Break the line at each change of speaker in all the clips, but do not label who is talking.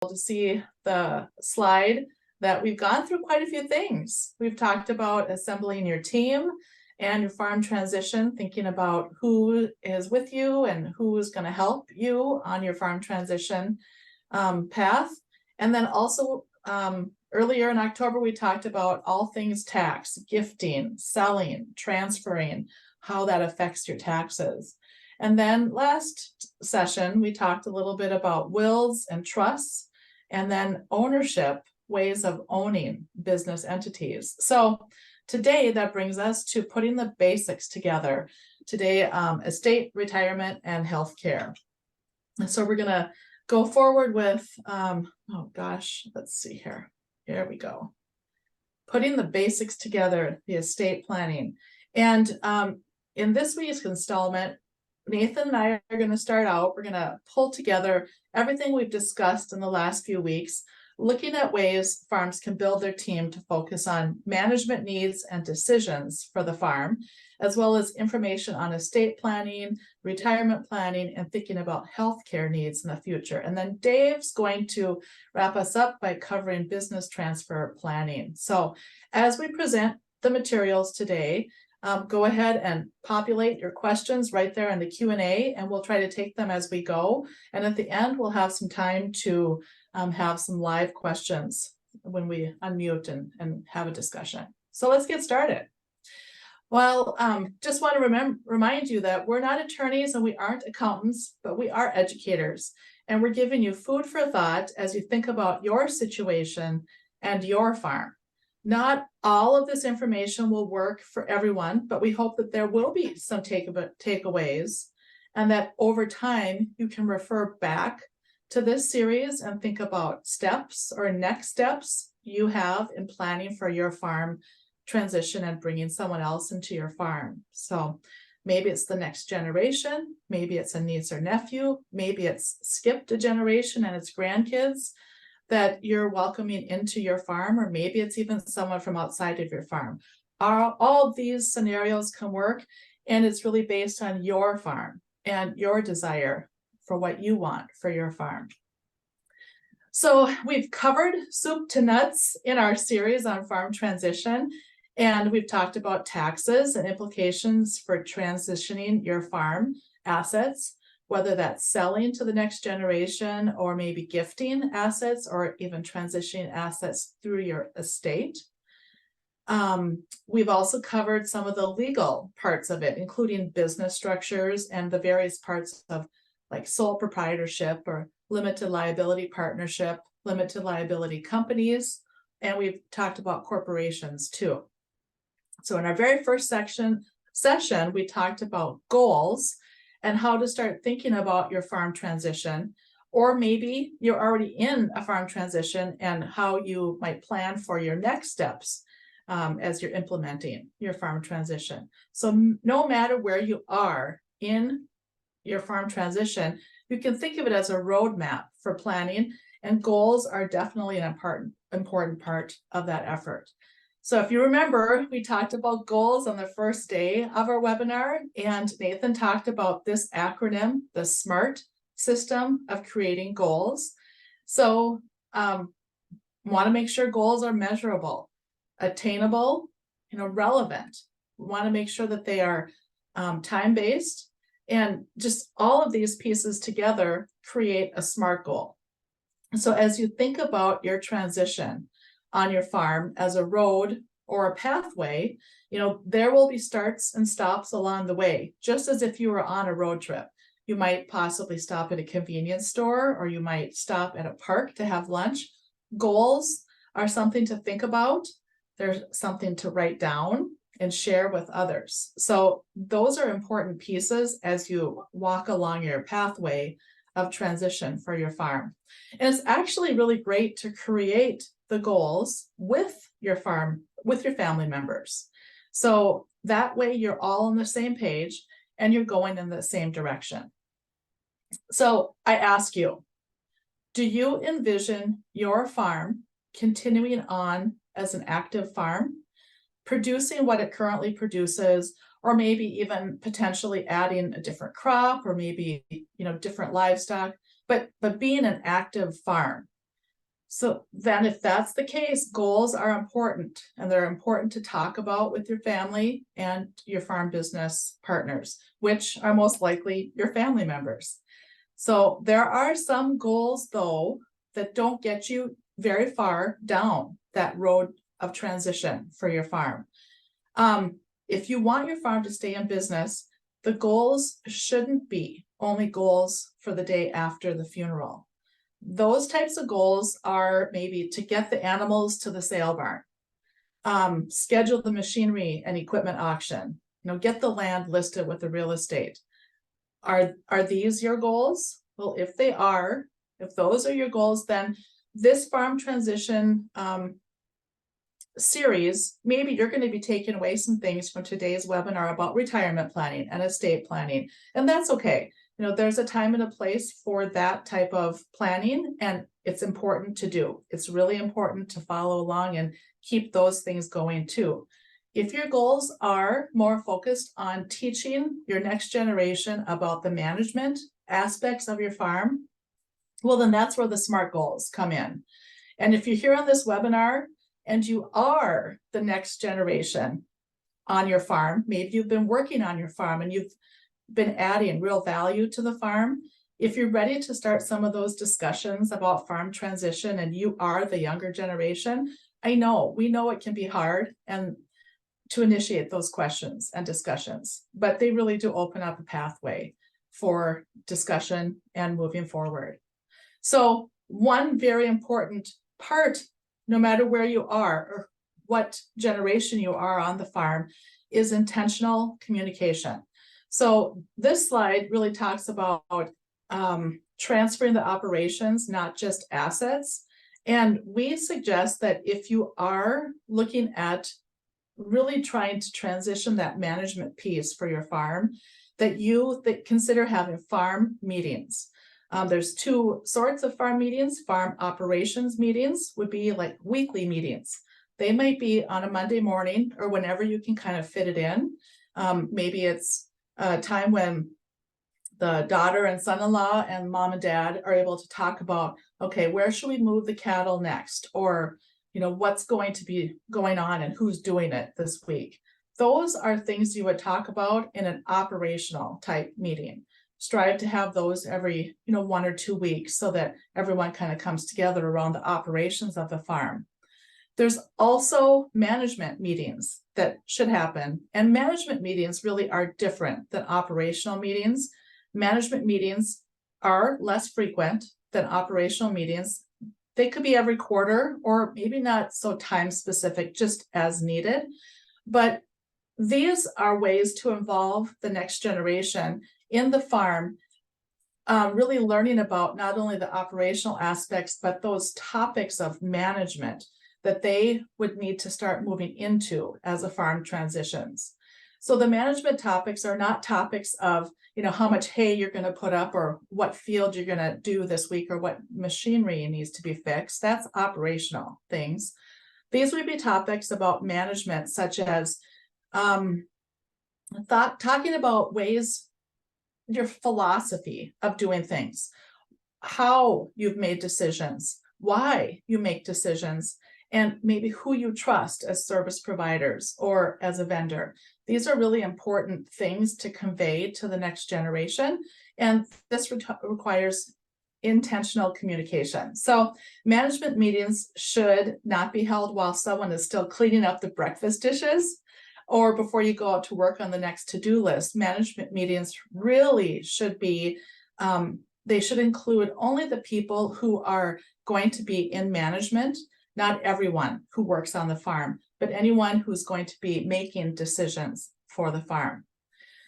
to see the slide that we've gone through quite a few things. We've talked about assembling your team and your farm transition, thinking about who is with you and who is going to help you on your farm transition path. And then also earlier in October, we talked about all things tax, gifting, selling, transferring, how that affects your taxes. And then last session, we talked a little bit about wills and trusts, and then ownership, ways of owning business entities. So today that brings us to putting the basics together. Today, estate, retirement, and healthcare. And so we're gonna go forward with, oh gosh, let's see here. Here we go. Putting the basics together, the estate planning. And in this week's installment, Nathan and I are going to start out. We're going to pull together everything we've discussed in the last few weeks, looking at ways farms can build their team to focus on management needs and decisions for the farm, as well as information on estate planning, retirement planning, and thinking about healthcare needs in the future. And then Dave's going to wrap us up by covering business transfer planning. So as we present the materials today, go ahead and populate your questions right there in the Q&A, and we'll try to take them as we go. And at the end, we'll have some time to have some live questions when we unmute and have a discussion. So let's get started. Well, just want to remind you that we're not attorneys and we aren't accountants, but we are educators. And we're giving you food for thought as you think about your situation and your farm. Not all of this information will work for everyone, but we hope that there will be some takeaways, and that over time you can refer back to this series and think about steps or next steps you have in planning for your farm transition and bringing someone else into your farm. So maybe it's the next generation, maybe it's a niece or nephew, maybe it's skipped a generation and it's grandkids that you're welcoming into your farm, or maybe it's even someone from outside of your farm. All of these scenarios can work, and it's really based on your farm and your desire for what you want for your farm. So we've covered soup to nuts in our series on farm transition, and we've talked about taxes and implications for transitioning your farm assets, whether that's selling to the next generation or maybe gifting assets or even transitioning assets through your estate. We've also covered some of the legal parts of it, including business structures and the various parts of like sole proprietorship or limited liability partnership, limited liability companies, and we've talked about corporations too. So in our very first session, we talked about goals and how to start thinking about your farm transition, or maybe you're already in a farm transition and how you might plan for your next steps as you're implementing your farm transition. So no matter where you are in your farm transition, you can think of it as a roadmap for planning, and goals are definitely an important part of that effort. So if you remember, we talked about goals on the first day of our webinar, and Nathan talked about this acronym, the SMART system of creating goals. So want to make sure goals are measurable, attainable, relevant. We want to make sure that they are time-based, and just all of these pieces together create a SMART goal. So as you think about your transition on your farm as a road or a pathway, there will be starts and stops along the way, just as if you were on a road trip. You might possibly stop at a convenience store, or you might stop at a park to have lunch. Goals are something to think about. They're something to write down and share with others. So those are important pieces as you walk along your pathway of transition for your farm. And it's actually really great to create the goals with your farm, with your family members. So that way you're all on the same page and you're going in the same direction. So I ask you, do you envision your farm continuing on as an active farm, producing what it currently produces, or maybe even potentially adding a different crop, or maybe different livestock, but being an active farm? So then if that's the case, goals are important, and they're important to talk about with your family and your farm business partners, which are most likely your family members. So there are some goals, though, that don't get you very far down that road of transition for your farm. If you want your farm to stay in business, the goals shouldn't be only goals for the day after the funeral. Those types of goals are maybe to get the animals to the sale barn, schedule the machinery and equipment auction, get the land listed with the real estate. Are these your goals? Well, if those are your goals, then this farm transition series, maybe you're going to be taking away some things from today's webinar about retirement planning and estate planning, and that's okay. There's a time and a place for that type of planning, and it's important to do. It's really important to follow along and keep those things going too. If your goals are more focused on teaching your next generation about the management aspects of your farm, well, then that's where the SMART goals come in. And if you're here on this webinar and you are the next generation on your farm, maybe you've been working on your farm and you've been adding real value to the farm. If you're ready to start some of those discussions about farm transition and you are the younger generation, we know it can be hard and to initiate those questions and discussions, but they really do open up a pathway for discussion and moving forward. So one very important part, no matter where you are or what generation you are on the farm, is intentional communication. So this slide really talks about transferring the operations, not just assets. And we suggest that if you are looking at really trying to transition that management piece for your farm, that you consider having farm meetings. There's two sorts of farm meetings. Farm operations meetings would be like weekly meetings. They might be on a Monday morning or whenever you can kind of fit it in. Maybe it's a time when the daughter and son-in-law and mom and dad are able to talk about, okay, where should we move the cattle next? Or, what's going to be going on and who's doing it this week. Those are things you would talk about in an operational type meeting. Strive to have those every, 1 or 2 weeks so that everyone kind of comes together around the operations of the farm. There's also management meetings that should happen. And management meetings really are different than operational meetings. Management meetings are less frequent than operational meetings. They could be every quarter or maybe not so time specific, just as needed. But these are ways to involve the next generation in the farm, really learning about not only the operational aspects, but those topics of management that they would need to start moving into as a farm transitions. So the management topics are not topics of, how much hay you're going to put up or what field you're going to do this week or what machinery needs to be fixed. That's operational things. These would be topics about management, such as talking about ways, your philosophy of doing things, how you've made decisions, why you make decisions, and maybe who you trust as service providers or as a vendor. These are really important things to convey to the next generation, and this requires intentional communication. So management meetings should not be held while someone is still cleaning up the breakfast dishes or before you go out to work on the next to-do list. Management meetings really should be, they should include only the people who are going to be in management, not everyone who works on the farm, but anyone who's going to be making decisions for the farm.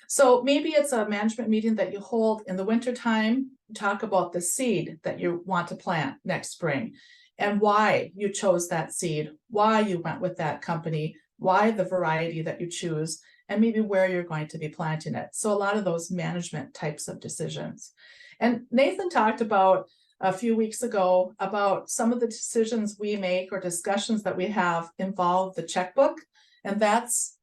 So maybe it's a management meeting that you hold in the wintertime, talk about the seed that you want to plant next spring and why you chose that seed, why you went with that company, why the variety that you choose, and maybe where you're going to be planting it. So a lot of those management types of decisions. And Nathan talked about a few weeks ago about some of the decisions we make or discussions that we have involve the checkbook. And that's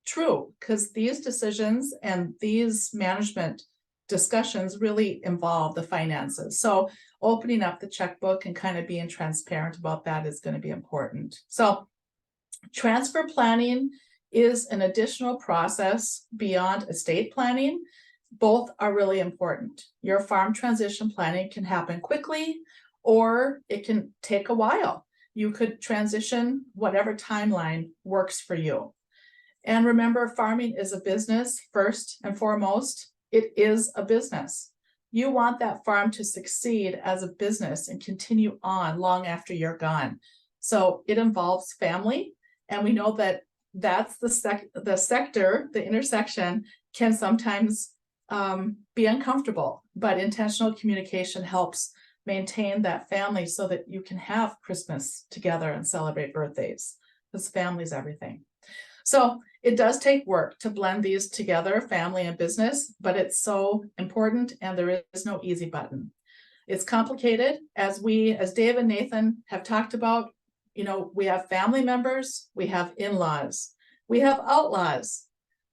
true because these decisions and these management discussions really involve the finances. So opening up the checkbook and kind of being transparent about that is going to be important. So transfer planning is an additional process beyond estate planning. Both are really important. Your farm transition planning can happen quickly, or it can take a while. You could transition whatever timeline works for you. And remember, farming is a business first and foremost. It is a business. You want that farm to succeed as a business and continue on long after you're gone. So it involves family. And we know that that's the sector, the intersection can sometimes be uncomfortable, but intentional communication helps maintain that family so that you can have Christmas together and celebrate birthdays, because family's everything. So it does take work to blend these together, family and business, but it's so important and there is no easy button. It's complicated, as Dave and Nathan have talked about. You know, we have family members, we have in-laws, we have outlaws,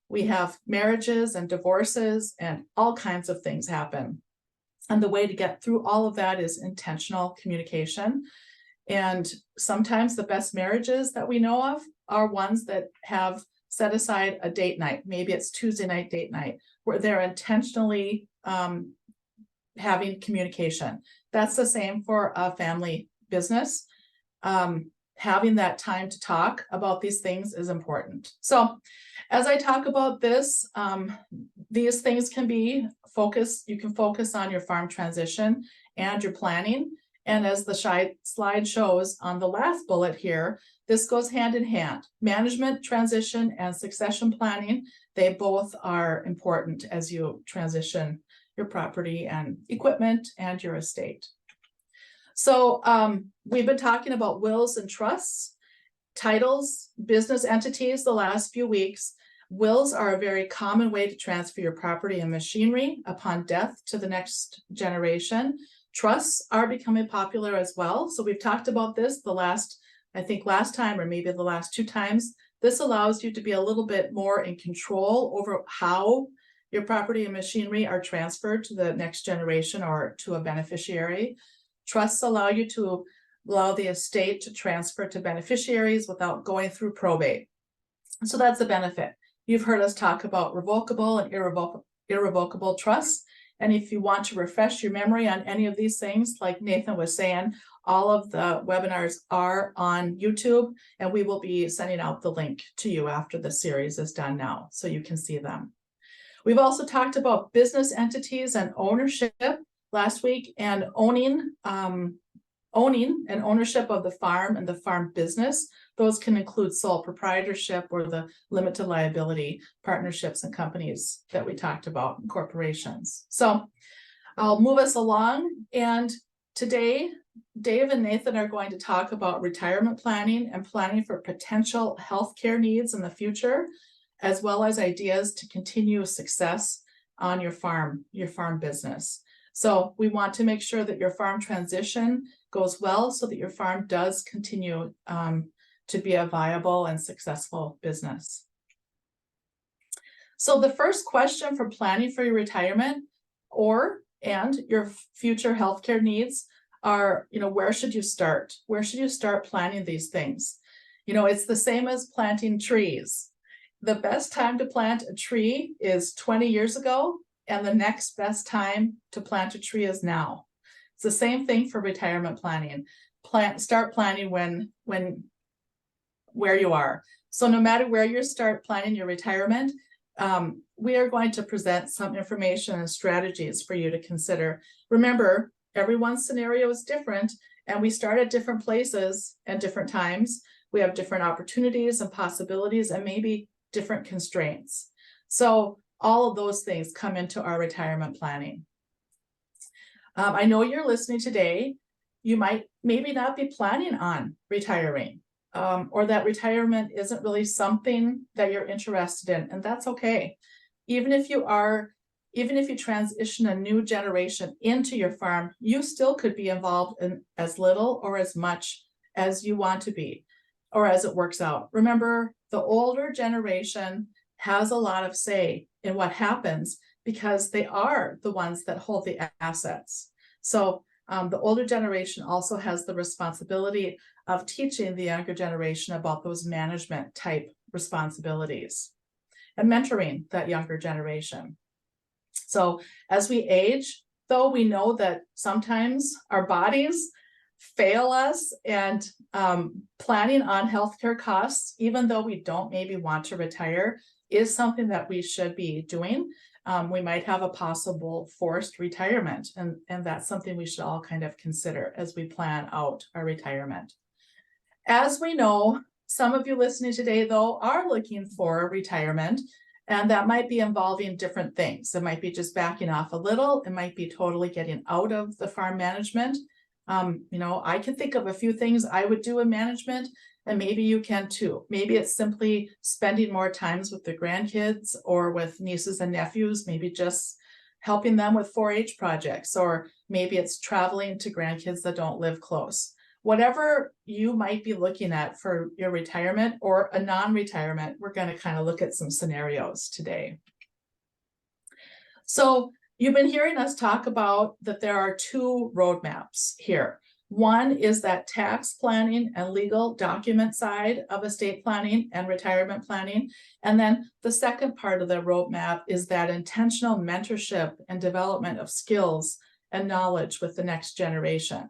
we have marriages and divorces, and all kinds of things happen. And the way to get through all of that is intentional communication. And sometimes the best marriages that we know of are ones that have set aside a date night. Maybe it's Tuesday night date night, where they're intentionally having communication. That's the same for a family business. Having that time to talk about these things is important. So as I talk about this, these things can be focused. You can focus on your farm transition and your planning. And as the slide shows on the last bullet here, this goes hand in hand. Management, transition, and succession planning, they both are important as you transition your property and equipment and your estate. So we've been talking about wills and trusts, titles, business entities the last few weeks. Wills are a very common way to transfer your property and machinery upon death to the next generation. Trusts are becoming popular as well. So we've talked about this last time, or maybe the last 2 times. This allows you to be a little bit more in control over how your property and machinery are transferred to the next generation or to a beneficiary. Trusts allow the estate to transfer to beneficiaries without going through probate. So that's the benefit. You've heard us talk about revocable and irrevocable trusts. And if you want to refresh your memory on any of these things, like Nathan was saying, all of the webinars are on YouTube, and we will be sending out the link to you after the series is done now, so you can see them. We've also talked about business entities and ownership last week, and owning and ownership of the farm and the farm business. Those can include sole proprietorship or the limited liability partnerships and companies that we talked about, and corporations. So I'll move us along. And today, Dave and Nathan are going to talk about retirement planning and planning for potential healthcare needs in the future, as well as ideas to continue success on your farm business. So we want to make sure that your farm transition goes well so that your farm does continue to be a viable and successful business. So the first question for planning for your retirement and your future healthcare needs are, where should you start? Where should you start planning these things? It's the same as planting trees. The best time to plant a tree is 20 years ago, and the next best time to plant a tree is now. It's the same thing for retirement planning. Start planning where you are. So no matter where you start planning your retirement, we are going to present some information and strategies for you to consider. Remember, everyone's scenario is different, and we start at different places at different times. We have different opportunities and possibilities, and maybe different constraints. So all of those things come into our retirement planning. I know you're listening today. You might maybe not be planning on retiring, or that retirement isn't really something that you're interested in, and that's okay. Even if you transition a new generation into your farm, you still could be involved in as little or as much as you want to be, or as it works out. Remember, the older generation has a lot of say in what happens because they are the ones that hold the assets. So the older generation also has the responsibility of teaching the younger generation about those management type responsibilities and mentoring that younger generation. So as we age, though, we know that sometimes our bodies fail us, and planning on healthcare costs, even though we don't maybe want to retire, is something that we should be doing. We might have a possible forced retirement, and that's something we should all kind of consider as we plan out our retirement. As we know, some of you listening today, though, are looking for retirement, and that might be involving different things. It might be just backing off a little. It might be totally getting out of the farm management. I can think of a few things I would do in management, and maybe you can too. Maybe it's simply spending more times with the grandkids or with nieces and nephews, maybe just helping them with 4-H projects, or maybe it's traveling to grandkids that don't live close. Whatever you might be looking at for your retirement or a non-retirement, we're going to kind of look at some scenarios today. So you've been hearing us talk about that there are 2 roadmaps here. One is that tax planning and legal document side of estate planning and retirement planning. And then the second part of the roadmap is that intentional mentorship and development of skills and knowledge with the next generation.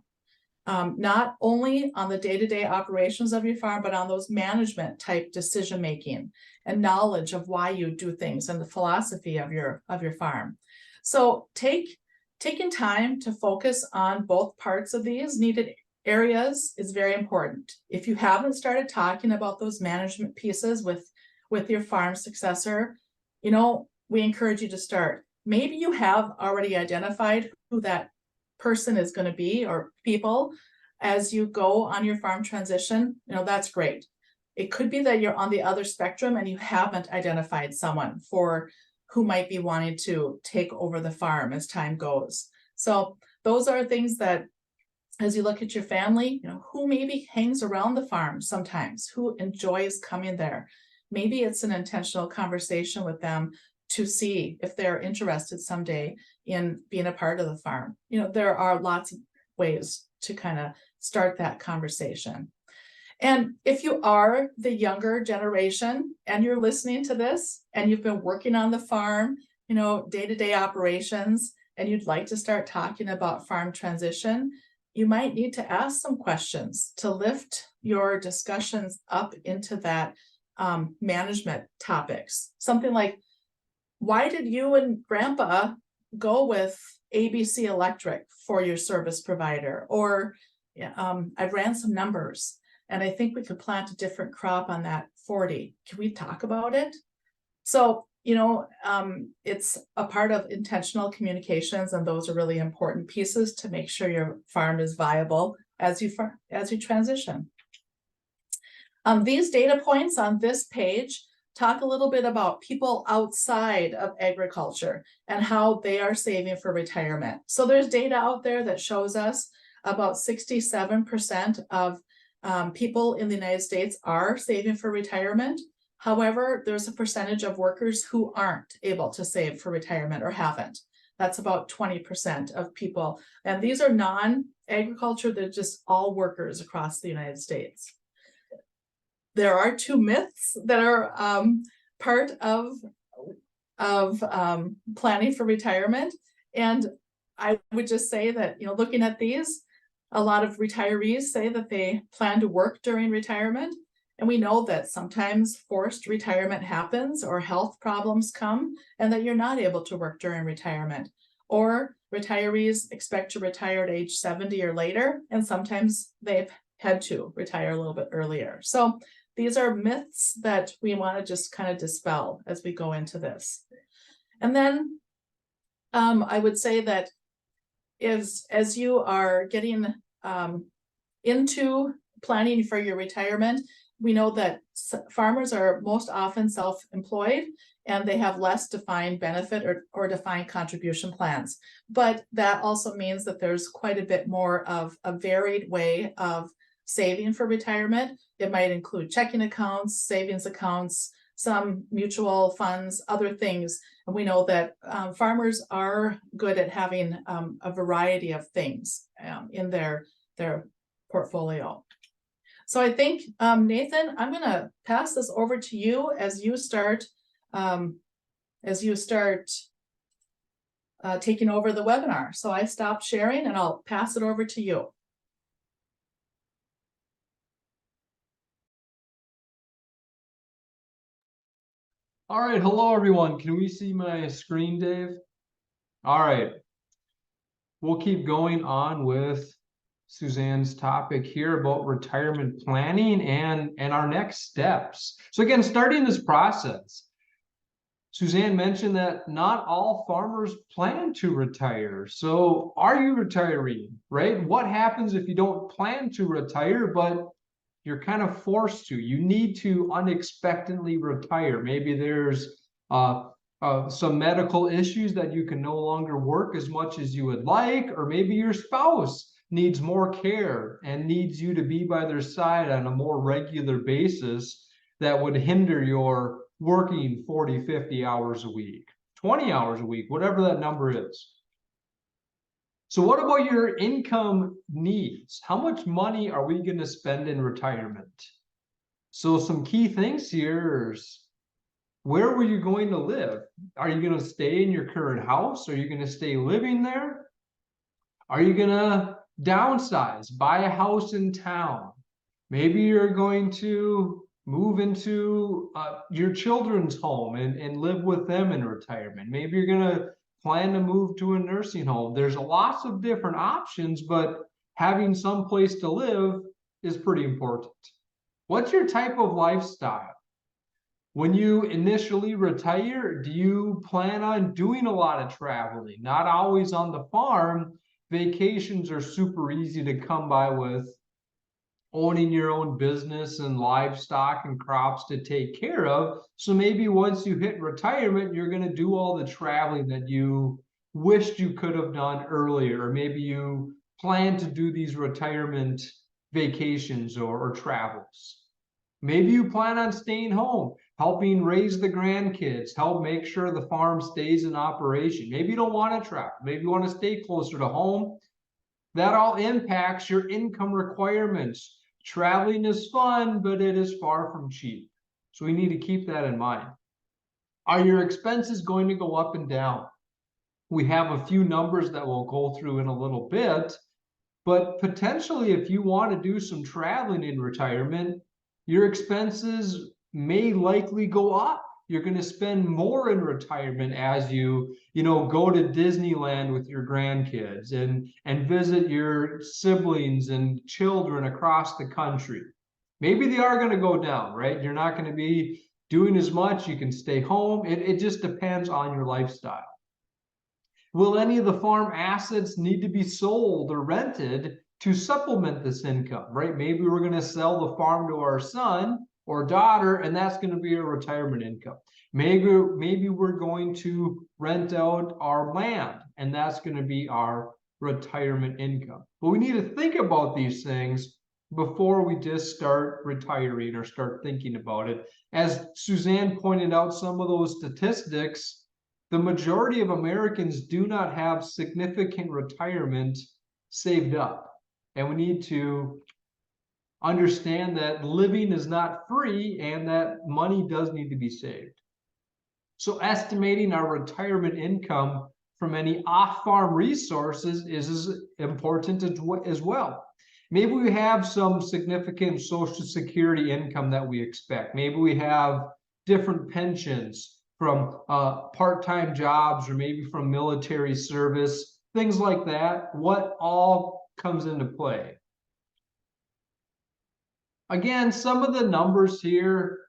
Not only on the day-to-day operations of your farm, but on those management type decision-making and knowledge of why you do things and the philosophy of your farm. So taking time to focus on both parts of these needed areas is very important. If you haven't started talking about those management pieces with your farm successor, we encourage you to start. Maybe you have already identified who that person is going to be, or people, as you go on your farm transition. That's great. It could be that you're on the other spectrum and you haven't identified someone for who might be wanting to take over the farm as time goes. So those are things that, as you look at your family, who maybe hangs around the farm sometimes, who enjoys coming there. Maybe it's an intentional conversation with them to see if they're interested someday in being a part of the farm. There are lots of ways to kind of start that conversation. And if you are the younger generation and you're listening to this and you've been working on the farm, day-to-day operations, and you'd like to start talking about farm transition, you might need to ask some questions to lift your discussions up into that management topics. Something like, why did you and Grandpa go with ABC Electric for your service provider? Or I ran some numbers and I think we could plant a different crop on that 40. Can we talk about it? So, it's a part of intentional communications, and those are really important pieces to make sure your farm is viable as you transition. These data points on this page talk a little bit about people outside of agriculture and how they are saving for retirement. So there's data out there that shows us about 67% of people in the United States are saving for retirement. However, there's a percentage of workers who aren't able to save for retirement or haven't. That's about 20% of people. And these are non-agriculture, they're just all workers across the United States. There are 2 myths that are part of planning for retirement. And I would just say that, looking at these, a lot of retirees say that they plan to work during retirement. And we know that sometimes forced retirement happens or health problems come and that you're not able to work during retirement. Or retirees expect to retire at age 70 or later, and sometimes they've had to retire a little bit earlier. So these are myths that we want to just kind of dispel as we go into this. And then I would say that as you are getting into planning for your retirement, we know that farmers are most often self-employed and they have less defined benefit or defined contribution plans. But that also means that there's quite a bit more of a varied way of saving for retirement. It might include checking accounts, savings accounts, some mutual funds, other things. And we know that farmers are good at having a variety of things in their portfolio. So I think, Nathan, I'm going to pass this over to you as you start taking over the webinar. So I stopped sharing and I'll pass it over to you.
All right, hello everyone. Can we see my screen, Dave? All right. We'll keep going on with Suzanne's topic here about retirement planning and our next steps. So again, starting this process, Suzanne mentioned that not all farmers plan to retire. So are you retiring, right? What happens if you don't plan to retire, but you're kind of forced to? You need to unexpectedly retire. Maybe there's some medical issues that you can no longer work as much as you would like, or maybe your spouse needs more care and needs you to be by their side on a more regular basis that would hinder your working 40, 50 hours a week, 20 hours a week, whatever that number is. So what about your income needs? How much money are we going to spend in retirement? So some key things here is, where were you going to live? Are you going to stay in your current house? Are you going to stay living there? Are you going to downsize, buy a house in town? Maybe you're going to move into your children's home and live with them in retirement. Maybe you're going to plan to move to a nursing home. There's lots of different options, but having some place to live is pretty important. What's your type of lifestyle? When you initially retire, do you plan on doing a lot of traveling? Not always on the farm. Vacations are super easy to come by with owning your own business and livestock and crops to take care of. So maybe once you hit retirement, you're going to do all the traveling that you wished you could have done earlier. Or maybe you plan to do these retirement vacations or travels. Maybe you plan on staying home, helping raise the grandkids, help make sure the farm stays in operation. Maybe you don't want to travel. Maybe you want to stay closer to home. That all impacts your income requirements. Traveling is fun, but it is far from cheap. So we need to keep that in mind. Are your expenses going to go up and down? We have a few numbers that we'll go through in a little bit, but potentially if you want to do some traveling in retirement, your expenses may likely go up. You're going to spend more in retirement as you go to Disneyland with your grandkids and visit your siblings and children across the country. Maybe they are going to go down, right? You're not going to be doing as much. You can stay home. It just depends on your lifestyle. Will any of the farm assets need to be sold or rented to supplement this income, right? Maybe we're going to sell the farm to our son or daughter, and that's going to be a retirement income. Maybe we're going to rent out our land, and that's going to be our retirement income. But we need to think about these things before we just start retiring or start thinking about it. As Suzanne pointed out, some of those statistics, the majority of Americans do not have significant retirement saved up. And we need to understand that living is not free and that money does need to be saved. So estimating our retirement income from any off-farm resources is important as well. Maybe we have some significant Social Security income that we expect. Maybe we have different pensions from part-time jobs or maybe from military service, things like that. What all comes into play? Again, some of the numbers here,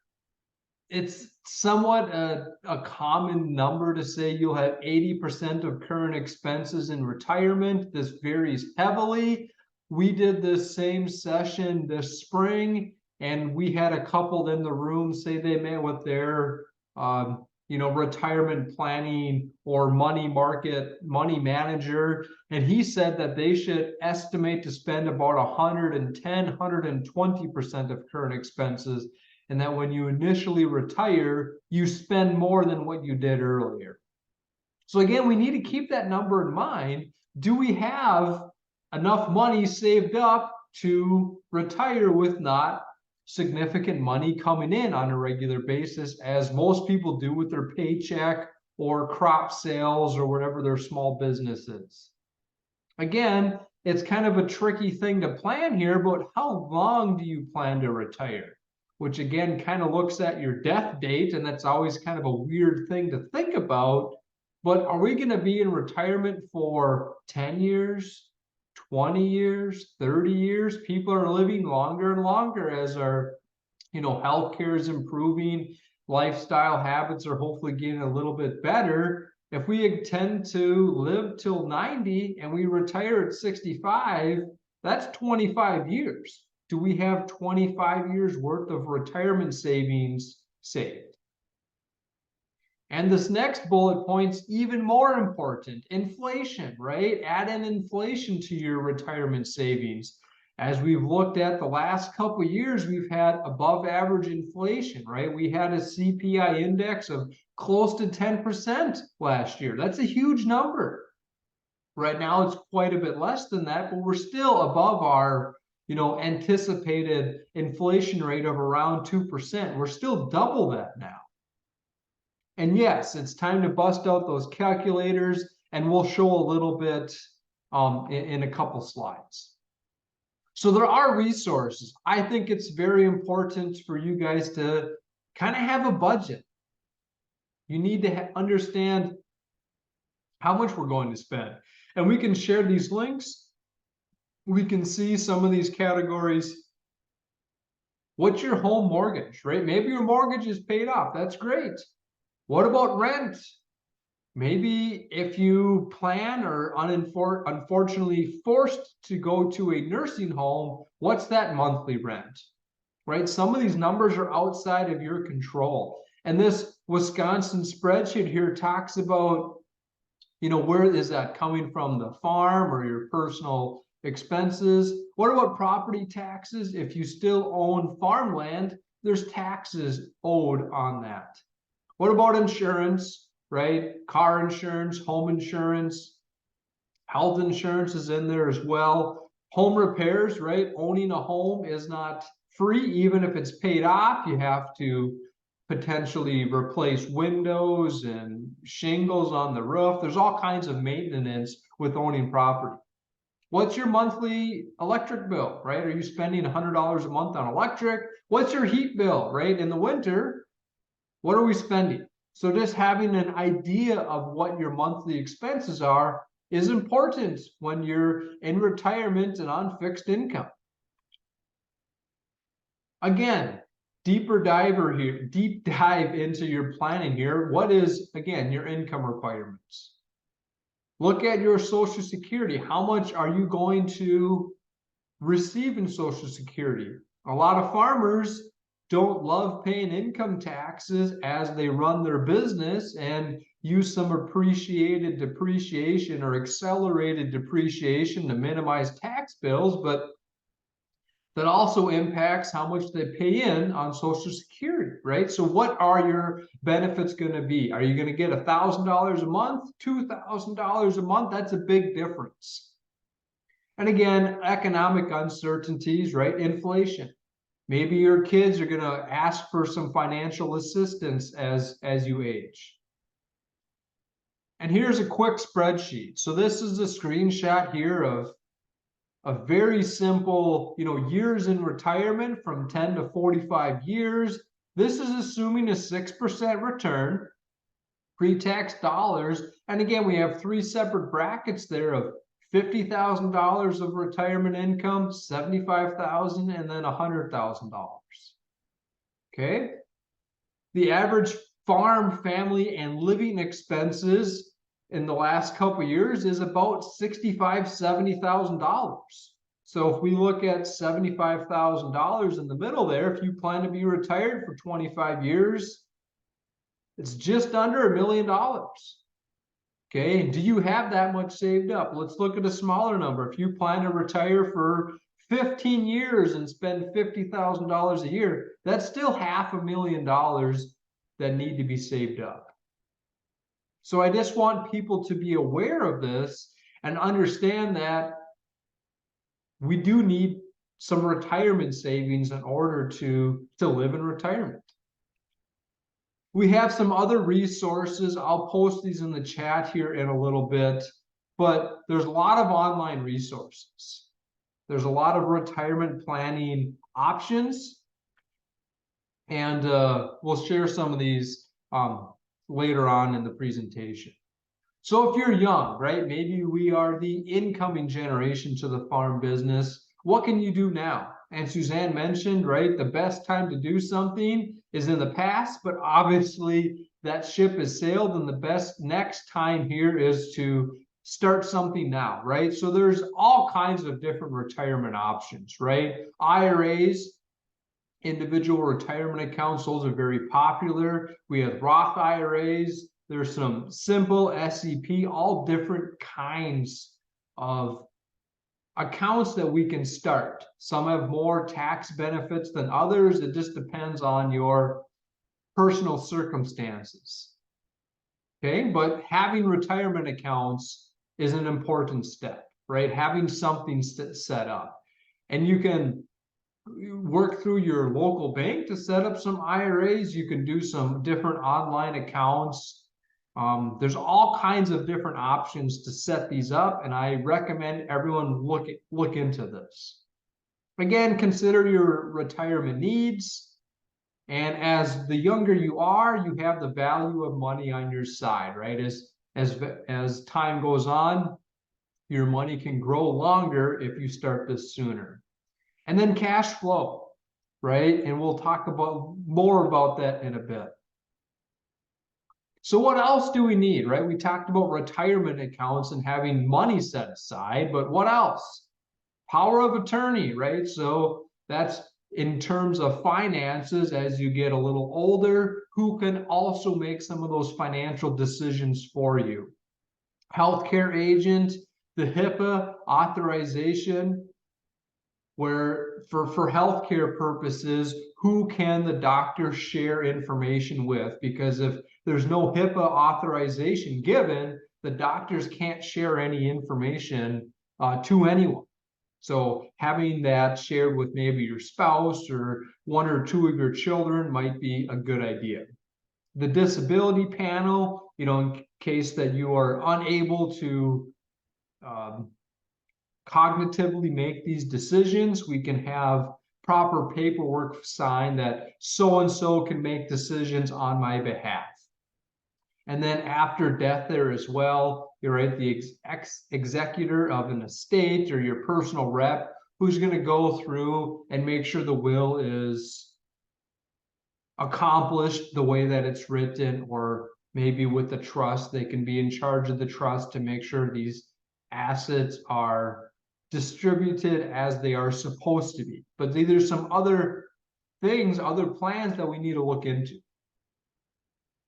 it's somewhat a common number to say you'll have 80% of current expenses in retirement. This varies heavily. We did this same session this spring, and we had a couple in the room say they met with their retirement planning or money manager, and he said that they should estimate to spend about 110, 120% of current expenses and that when you initially retire, you spend more than what you did earlier. So again, we need to keep that number in mind. Do we have enough money saved up to retire with not significant money coming in on a regular basis, as most people do with their paycheck or crop sales or whatever their small business is? Again, it's kind of a tricky thing to plan here, but how long do you plan to retire? Which again, kind of looks at your death date, and that's always kind of a weird thing to think about. But are we going to be in retirement for 10 years, 20 years, 30 years? People are living longer and longer as our, healthcare is improving, lifestyle habits are hopefully getting a little bit better. If we intend to live till 90 and we retire at 65, that's 25 years. Do we have 25 years worth of retirement savings saved? And this next bullet point's even more important: inflation, right? Add in inflation to your retirement savings. As we've looked at the last couple of years, we've had above average inflation, right? We had a CPI index of close to 10% last year. That's a huge number. Right now, it's quite a bit less than that, but we're still above our, anticipated inflation rate of around 2%. We're still double that now. And yes, it's time to bust out those calculators, and we'll show a little bit in a couple slides. So there are resources. I think it's very important for you guys to kind of have a budget. You need to understand how much we're going to spend. And we can share these links. We can see some of these categories. What's your home mortgage, right? Maybe your mortgage is paid off. That's great. What about rent? Maybe if you plan or unfortunately forced to go to a nursing home, what's that monthly rent, right? Some of these numbers are outside of your control. And this Wisconsin spreadsheet here talks about, where is that coming from, the farm or your personal expenses? What about property taxes? If you still own farmland, there's taxes owed on that. What about insurance, right? Car insurance, home insurance, health insurance is in there as well. Home repairs, right? Owning a home is not free. Even if it's paid off, you have to potentially replace windows and shingles on the roof. There's all kinds of maintenance with owning property. What's your monthly electric bill, right? Are you spending $100 a month on electric? What's your heat bill, right? In the winter, what are we spending? So just having an idea of what your monthly expenses are is important when you're in retirement and on fixed income. Again, deep dive into your planning here. What is, again, your income requirements? Look at your Social Security. How much are you going to receive in Social Security? A lot of farmers don't love paying income taxes as they run their business and use some appreciated depreciation or accelerated depreciation to minimize tax bills, but that also impacts how much they pay in on Social Security, right? So what are your benefits going to be? Are you going to get $1,000 a month, $2,000 a month? That's a big difference. And again, economic uncertainties, right? Inflation. Maybe your kids are going to ask for some financial assistance as you age. And here's a quick spreadsheet. So this is a screenshot here of a very simple, years in retirement from 10 to 45 years. This is assuming a 6% return, pre-tax dollars. And again, we have three separate brackets there of $50,000 of retirement income, $75,000, and then $100,000. Okay. The average farm, family, and living expenses in the last couple of years is about $65,000, $70,000. So if we look at $75,000 in the middle there, if you plan to be retired for 25 years, it's just under $1 million. Okay, do you have that much saved up? Let's look at a smaller number. If you plan to retire for 15 years and spend $50,000 a year, that's still $500,000 that need to be saved up. So I just want people to be aware of this and understand that we do need some retirement savings in order to live in retirement. We have some other resources. I'll post these in the chat here in a little bit, but there's a lot of online resources. There's a lot of retirement planning options, and we'll share some of these later on in the presentation. So if you're young, right, maybe we are the incoming generation to the farm business, what can you do now? And Suzanne mentioned, right, the best time to do something is in the past, but obviously that ship has sailed, and the best next time here is to start something now, right? So there's all kinds of different retirement options, right? IRAs, individual retirement accounts, those are very popular. We have Roth IRAs. There's some simple SEP, all different kinds of accounts that we can start. Some have more tax benefits than others. It just depends on your personal circumstances. Okay, but having retirement accounts is an important step, right? Having something set up. And you can work through your local bank to set up some IRAs. You can do some different online accounts. There's all kinds of different options to set these up, and I recommend everyone look into this. Again, consider your retirement needs, and as the younger you are, you have the value of money on your side, right? As time goes on, your money can grow longer if you start this sooner. And then cash flow, right? And we'll talk more about that in a bit. So what else do we need, right? We talked about retirement accounts and having money set aside, but what else? Power of attorney, right? So that's in terms of finances as you get a little older, who can also make some of those financial decisions for you. Healthcare agent, the HIPAA authorization, where for healthcare purposes, who can the doctor share information with? Because if there's no HIPAA authorization given, the doctors can't share any information to anyone. So having that shared with maybe your spouse or one or two of your children might be a good idea. The disability panel, in case that you are unable to cognitively make these decisions, we can have proper paperwork signed that so-and-so can make decisions on my behalf. And then after death there as well, you're right, the executor of an estate or your personal rep who's going to go through and make sure the will is accomplished the way that it's written, or maybe with the trust, they can be in charge of the trust to make sure these assets are distributed as they are supposed to be. But there's some other things, other plans that we need to look into.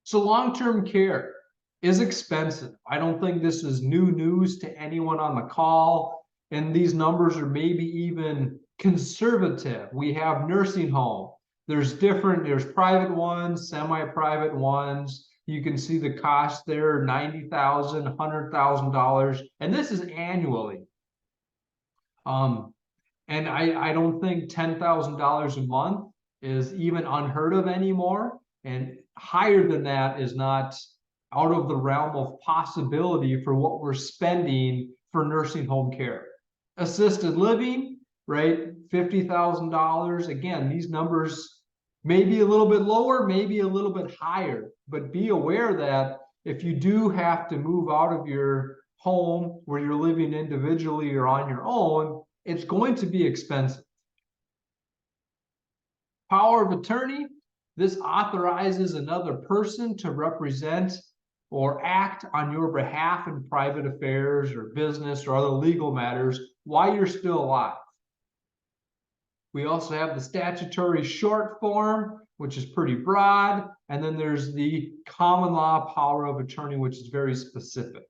So long-term care is expensive. I don't think this is new news to anyone on the call, and these numbers are maybe even conservative. We have nursing home. There's private ones, semi-private ones. You can see the cost there, $90,000, $100,000, and this is annually. And I don't think $10,000 a month is even unheard of anymore. And higher than that is not out of the realm of possibility for what we're spending for nursing home care. Assisted living, right? $50,000. Again, these numbers may be a little bit lower, maybe a little bit higher, but be aware that if you do have to move out of your home where you're living individually or on your own, it's going to be expensive. Power of attorney. This authorizes another person to represent or act on your behalf in private affairs or business or other legal matters while you're still alive. We also have the statutory short form, which is pretty broad, and then there's the common law power of attorney, which is very specific.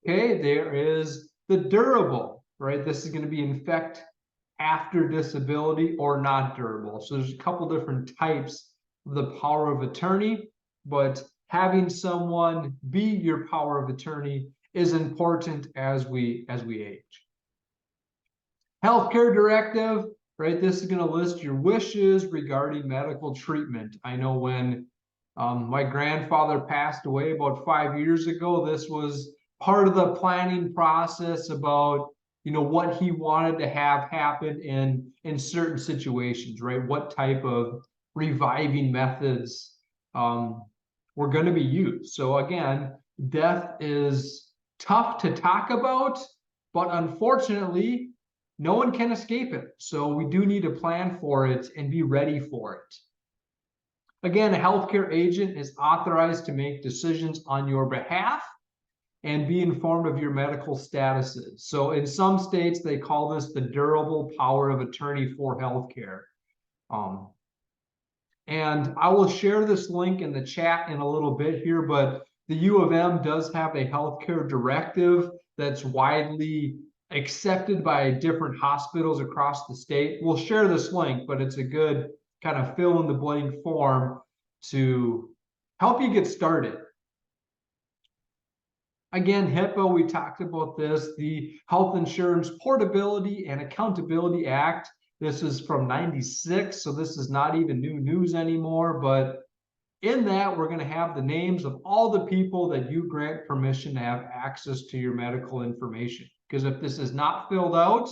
Okay, there is the durable, right? This is going to be in effect after disability or not durable. So there's a couple different types of the power of attorney, but having someone be your power of attorney is important as we age. Healthcare directive, right? This is going to list your wishes regarding medical treatment. I know when my grandfather passed away about 5 years ago, this was part of the planning process about, what he wanted to have happen in certain situations, right? What type of reviving methods were going to be used. So again, death is tough to talk about, but unfortunately, no one can escape it. So we do need to plan for it and be ready for it. Again, a healthcare agent is authorized to make decisions on your behalf and be informed of your medical statuses. So in some states, they call this the durable power of attorney for healthcare. And I will share this link in the chat in a little bit here, but the U of M does have a healthcare directive that's widely accepted by different hospitals across the state. We'll share this link, but it's a good kind of fill in the blank form to help you get started. Again, HIPAA, we talked about this, the Health Insurance Portability and Accountability Act. This is from '96, so this is not even new news anymore, but in that, we're going to have the names of all the people that you grant permission to have access to your medical information. Because if this is not filled out,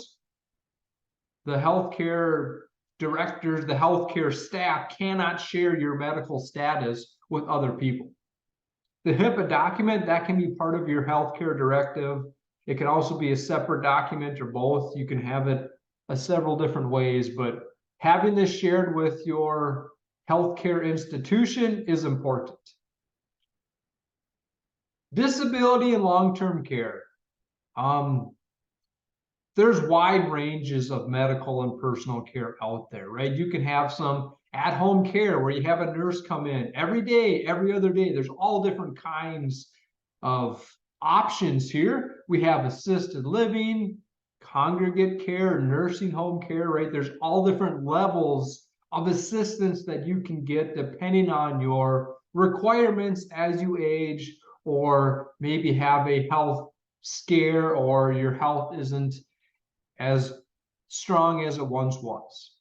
the healthcare directors, the healthcare staff cannot share your medical status with other people. The HIPAA document, that can be part of your healthcare directive. It can also be a separate document or both. You can have it several different ways, but having this shared with your healthcare institution is important. Disability and long-term care. There's wide ranges of medical and personal care out there, right? You can have some at-home care where you have a nurse come in every day, every other day. There's all different kinds of options here. We have assisted living, congregate care, nursing home care, right? There's all different levels of assistance that you can get depending on your requirements as you age, or maybe have a health scare, or your health isn't as strong as it once was.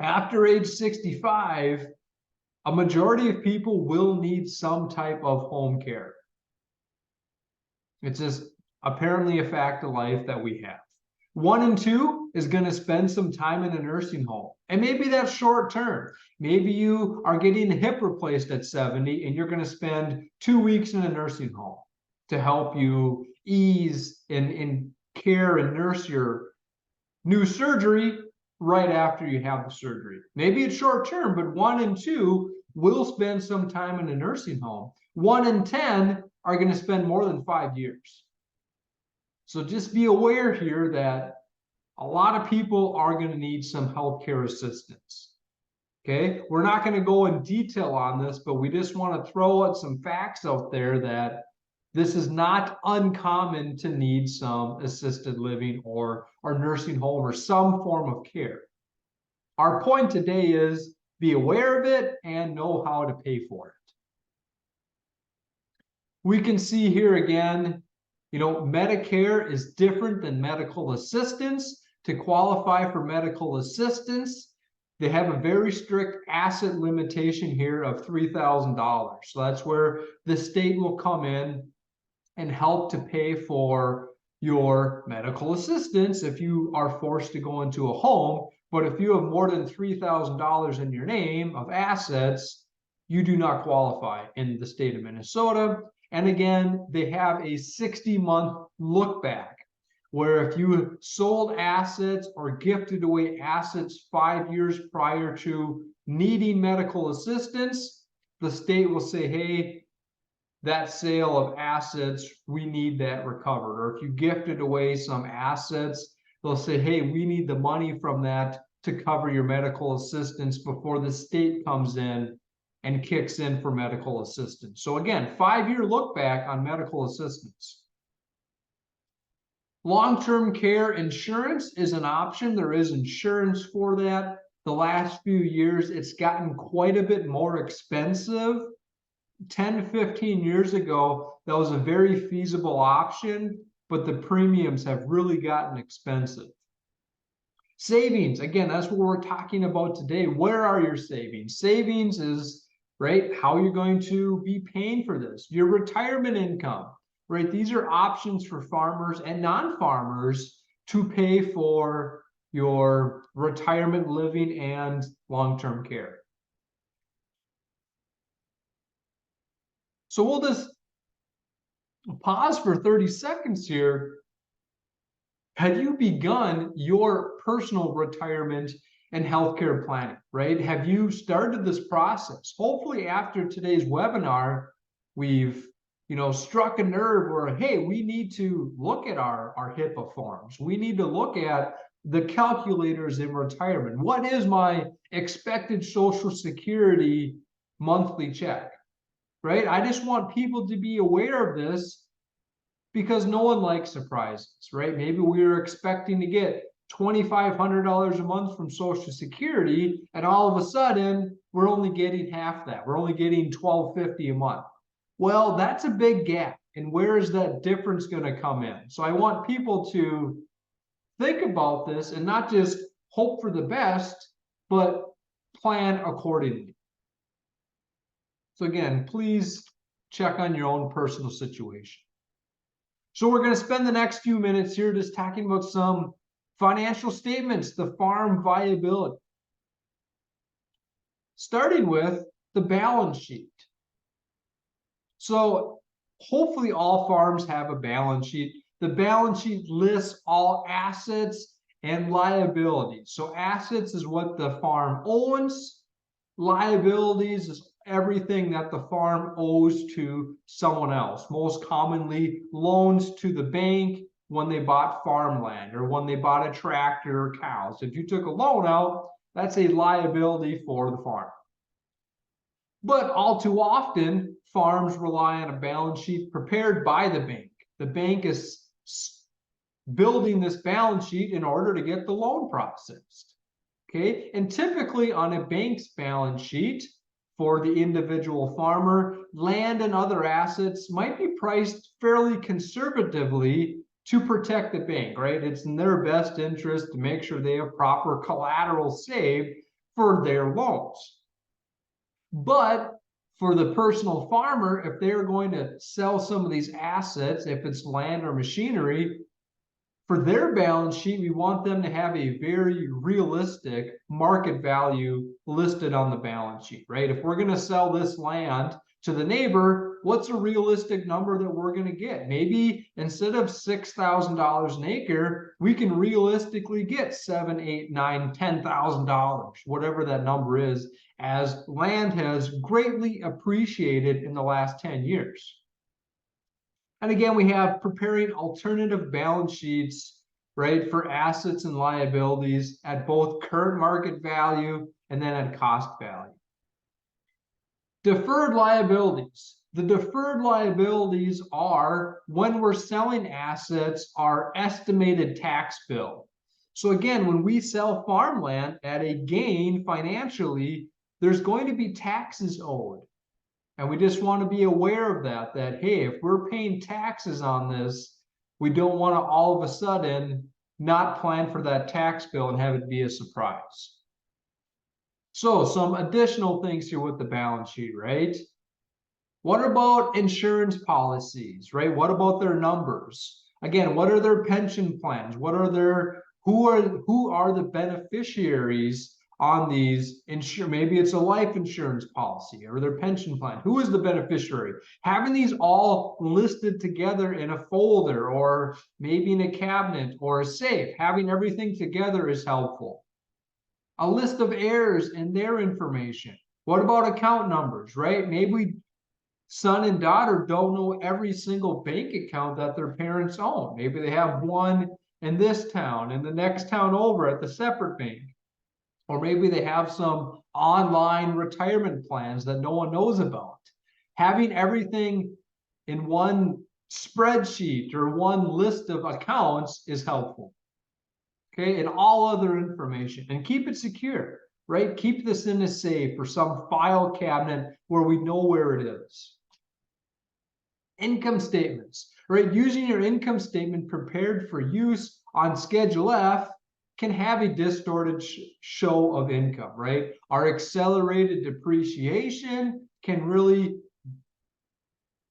After age 65, a majority of people will need some type of home care. It's just apparently a fact of life that we have. 1 in 2 is going to spend some time in a nursing home. And maybe that's short term. Maybe you are getting a hip replaced at 70 and you're going to spend 2 weeks in a nursing home to help you ease in care and nurse your new surgery right after you have the surgery. Maybe it's short term, but 1 in 2 will spend some time in a nursing home. 1 in 10 are going to spend more than 5 years. So just be aware here that a lot of people are going to need some healthcare assistance. Okay, we're not going to go in detail on this, but we just want to throw out some facts out there that this is not uncommon to need some assisted living or nursing home or some form of care. Our point today is be aware of it and know how to pay for it. We can see here again, Medicare is different than medical assistance. To qualify for medical assistance, they have a very strict asset limitation here of $3,000. So that's where the state will come in and help to pay for your medical assistance if you are forced to go into a home. But if you have more than $3,000 in your name of assets, you do not qualify in the state of Minnesota. And again, they have a 60-month look back, where if you sold assets or gifted away assets 5 years prior to needing medical assistance, the state will say, hey, that sale of assets, we need that recovered. Or if you gifted away some assets, they'll say, hey, we need the money from that to cover your medical assistance before the state comes in and kicks in for medical assistance. So again, 5-year look back on medical assistance. Long-term care insurance is an option. There is insurance for that. The last few years, it's gotten quite a bit more expensive. 10 to 15 years ago, that was a very feasible option, but the premiums have really gotten expensive. Savings, again, that's what we're talking about today. Where are your savings? Savings is, right, how you're going to be paying for this. Your retirement income, right? These are options for farmers and non-farmers to pay for your retirement living and long-term care. So we'll just pause for 30 seconds here. Have you begun your personal retirement and healthcare planning, right? Have you started this process? Hopefully after today's webinar, we've struck a nerve where, hey, we need to look at our HIPAA forms. We need to look at the calculators in retirement. What is my expected Social Security monthly check, right? I just want people to be aware of this, because no one likes surprises, right? Maybe we were expecting to get $2,500 a month from Social Security, and all of a sudden we're only getting half that. We're only getting $1,250 a month. Well, that's a big gap. And where is that difference going to come in? So I want people to think about this and not just hope for the best, but plan accordingly. So again, please check on your own personal situation. So we're going to spend the next few minutes here just talking about some financial statements, the farm viability. Starting with the balance sheet. So hopefully all farms have a balance sheet. The balance sheet lists all assets and liabilities. So assets is what the farm owns. Liabilities is everything that the farm owes to someone else. Most commonly, loans to the bank when they bought farmland or when they bought a tractor or cows. If you took a loan out, that's a liability for the farm. But all too often, farms rely on a balance sheet prepared by the bank. The bank is building this balance sheet in order to get the loan processed. Okay, and typically on a bank's balance sheet for the individual farmer, land and other assets might be priced fairly conservatively to protect the bank, right? It's in their best interest to make sure they have proper collateral saved for their loans. But for the personal farmer, if they're going to sell some of these assets, if it's land or machinery, for their balance sheet, we want them to have a very realistic market value listed on the balance sheet, right? If we're going to sell this land to the neighbor, what's a realistic number that we're going to get? Maybe instead of $6,000 an acre, we can realistically get $7,000, $8,000, $9,000, $10,000, whatever that number is, as land has greatly appreciated in the last 10 years. And again, we have preparing alternative balance sheets, right, for assets and liabilities at both current market value and then at cost value. Deferred liabilities. The deferred liabilities are when we're selling assets, our estimated tax bill. So again, when we sell farmland at a gain financially, there's going to be taxes owed. And we just want to be aware of that, hey, if we're paying taxes on this, we don't want to all of a sudden not plan for that tax bill and have it be a surprise. So some additional things here with the balance sheet, right? What about insurance policies, right? What about their numbers? Again, what are their pension plans? What are their, who are the beneficiaries on these maybe it's a life insurance policy or their pension plan. Who is the beneficiary? Having these all listed together in a folder or maybe in a cabinet or a safe, having everything together is helpful. A list of heirs and their information. What about account numbers, right? Maybe son and daughter don't know every single bank account that their parents own. Maybe they have one in this town and the next town over at the separate bank. Or maybe they have some online retirement plans that no one knows about. Having everything in one spreadsheet or one list of accounts is helpful. Okay, and all other information, and keep it secure, right? Keep this in a safe or some file cabinet where we know where it is. Income statements, right? Using your income statement prepared for use on Schedule F can have a distorted show of income, right? Our accelerated depreciation can really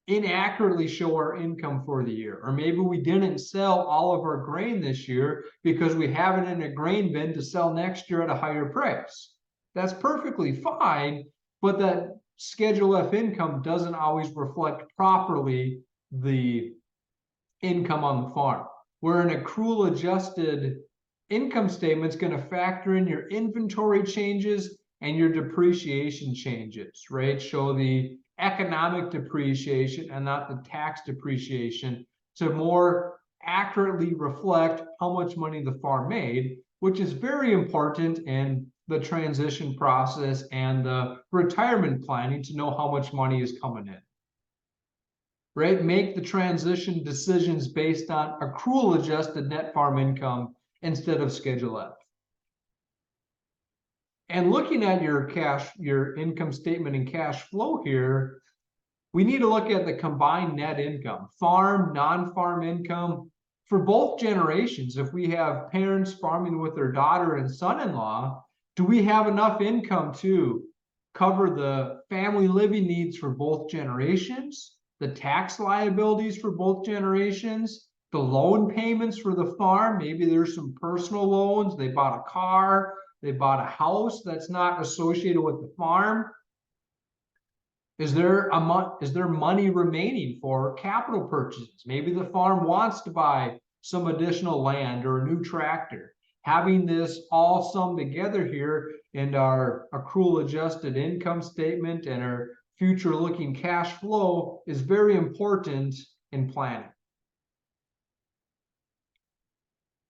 inaccurately show our income for the year. Or maybe we didn't sell all of our grain this year because we have it in a grain bin to sell next year at a higher price. That's perfectly fine, but that Schedule F income doesn't always reflect properly the income on the farm. Where an accrual adjusted income statement is going to factor in your inventory changes and your depreciation changes, right? Show the economic depreciation and not the tax depreciation to more accurately reflect how much money the farm made, which is very important in the transition process and the retirement planning to know how much money is coming in. Right? Make the transition decisions based on accrual adjusted net farm income instead of Schedule F. And looking at your income statement and cash flow here, we need to look at the combined net income, farm, non-farm income for both generations. If we have parents farming with their daughter and son-in-law, do we have enough income to cover the family living needs for both generations, the tax liabilities for both generations, the loan payments for the farm? Maybe there's some personal loans. They bought a car, they bought a house that's not associated with the farm. Is there money remaining for capital purchases? Maybe the farm wants to buy some additional land or a new tractor. Having this all summed together here in our accrual adjusted income statement and our future looking cash flow is very important in planning.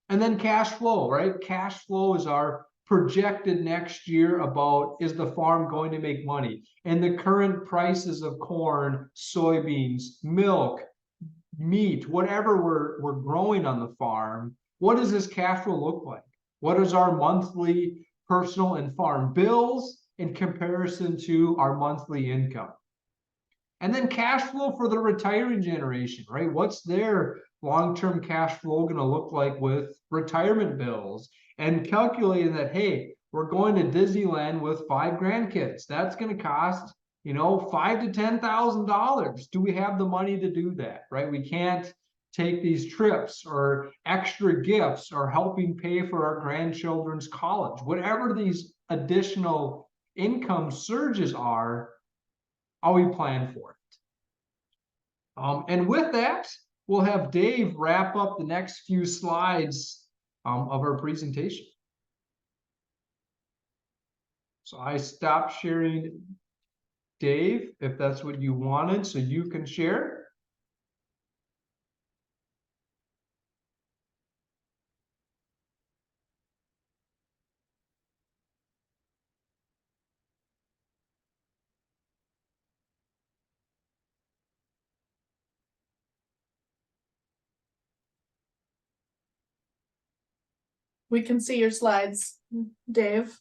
And then cash flow, right? Cash flow is our projected next year about, is the farm going to make money? And the current prices of corn, soybeans, milk, meat, whatever we're growing on the farm, what does this cash flow look like? What is our monthly personal and farm bills in comparison to our monthly income? And then cash flow for the retiring generation, right? What's their long-term cash flow going to look like with retirement bills? And calculating that, hey, we're going to Disneyland with 5 grandkids. That's going to cost, $5,000 to $10,000. Do we have the money to do that, right? We can't take these trips or extra gifts or helping pay for our grandchildren's college. Whatever these additional income surges are we plan for it? And with that, we'll have Dave wrap up the next few slides of our presentation. So I stopped sharing, Dave, if that's what you wanted, so you can share.
We can see your slides, Dave.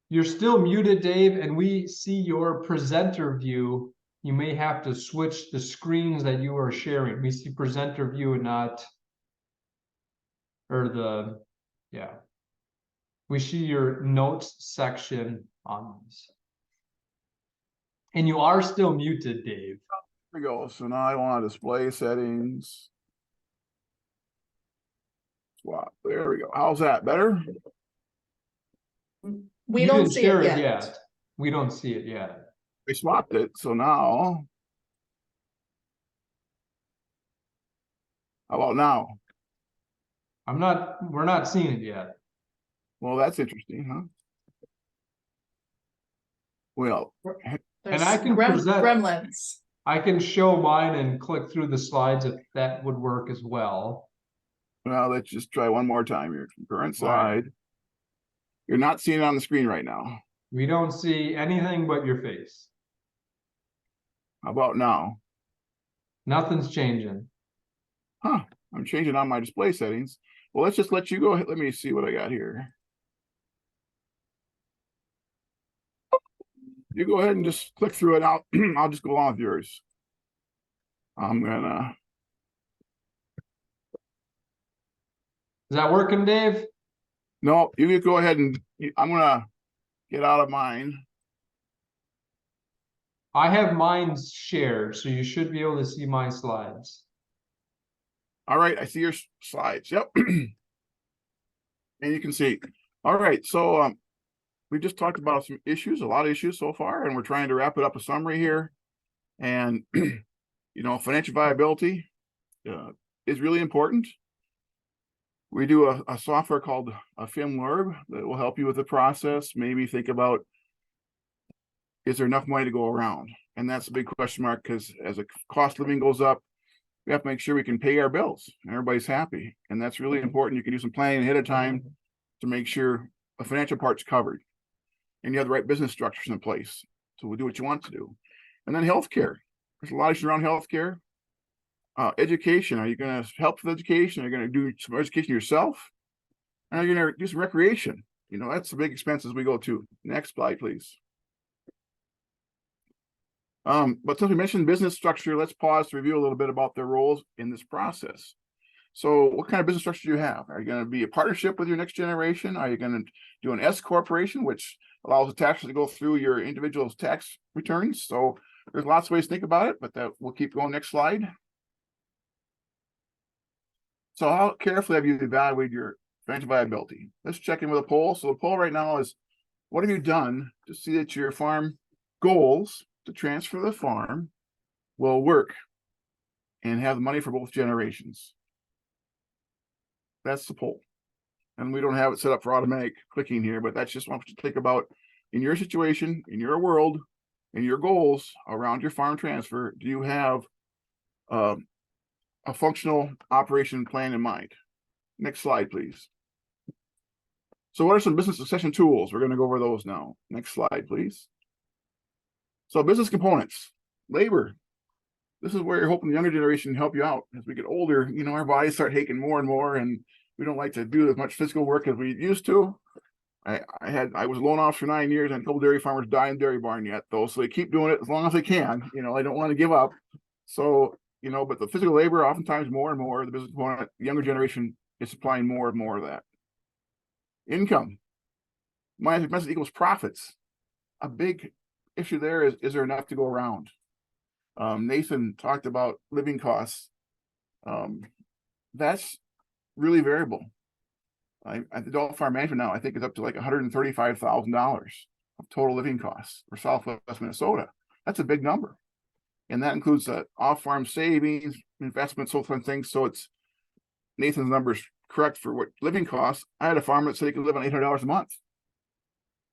You're still muted, Dave, and we see your presenter view. You may have to switch the screens that you are sharing. We see presenter view and not, we see your notes section on this. And you are still muted, Dave.
There we go. So now I want to display settings. Swap. There we go. How's that? Better?
We
You
don't
didn't
see
share
it yet.
We don't see it yet.
We swapped it. So now, how about now?
We're not seeing it yet.
Well, that's interesting, huh? Well,
There's
I can present.
gremlins.
I can show mine and click through the slides if that would work as well.
let's just try one more time here. Concurrent
All right.
slide. You're not seeing it on the screen right now.
We don't see anything but your face.
How about now?
Nothing's changing.
Huh, I'm changing on my display settings. Well, let's just let you go ahead. Let me see what I got here. You go ahead and just click through it out. I'll just go along with yours. I'm gonna.
Is that working, Dave?
No, you can go ahead and I'm gonna get out of mine.
I have mine shared, so you should be able to see my slides.
All right, I see your slides. Yep. And you can see. All right, so we just talked about some issues, a lot of issues so far, and we're trying to wrap it up a summary here. And financial viability is really important. We do a software called a FIMLURB that will help you with the process. Maybe think about, is there enough money to go around? And that's a big question mark, because as the cost of living goes up, we have to make sure we can pay our bills and everybody's happy. And that's really important. You can do some planning ahead of time to make sure the financial part's covered and you have the right business structures in place to do what you want to do. And then healthcare. There's a lot of issues around healthcare. Education. Are you going to help with education? Are you going to do some education yourself? And are you going to do some recreation? That's the big expenses we go to. Next slide, please. But since we mentioned business structure, let's pause to review a little bit about their roles in this process. So what kind of business structure do you have? Are you going to be a partnership with your next generation? Are you going to do an S corporation, which allows the taxes to go through your individual's tax returns? So there's lots of ways to think about it, but we'll keep going. Next slide. So how carefully have you evaluated your financial viability? Let's check in with a poll. So the poll right now is, what have you done to see that your farm goals to transfer the farm will work and have the money for both generations? That's the poll. And we don't have it set up for automatic clicking here, but that's just what you think about in your situation, in your world, in your goals around your farm transfer. Do you have a functional operation plan in mind? Next slide, please. So what are some business succession tools? We're going to go over those now. Next slide, please. So business components, labor. This is where you're hoping the younger generation can help you out. As we get older, our bodies start aching more and more, and we don't like to do as much physical work as we used to. I was a loan officer for 9 years, and a couple dairy farmers die in dairy barn yet, though. So they keep doing it as long as they can. I don't want to give up. So, but the physical labor, oftentimes more and more, the business component, the younger generation is supplying more and more of that. Income. Minus expenses equals profits. A big issue there is there enough to go around? Nathan talked about living costs. That's really variable. At the Adult Farm Management now, I think it's up to like $135,000 of total living costs for Southwest Minnesota. That's a big number. And that includes off-farm savings, investments, so different things. So it's Nathan's numbers correct for what living costs. I had a farmer that said he could live on $800 a month.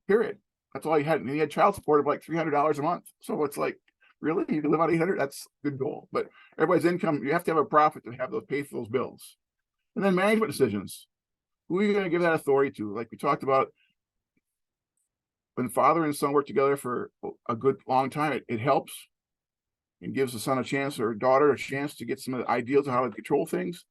Period. That's all he had. And he had child support of like $300 a month. So it's like, really? You can live on 800? That's a good goal. But everybody's income, you have to have a profit to have those pay for those bills. And then management decisions. Who are you going to give that authority to? Like we talked about, when father and son work together for a good long time, it helps and gives the son a chance or daughter a chance to get some of the ideas of how to control things.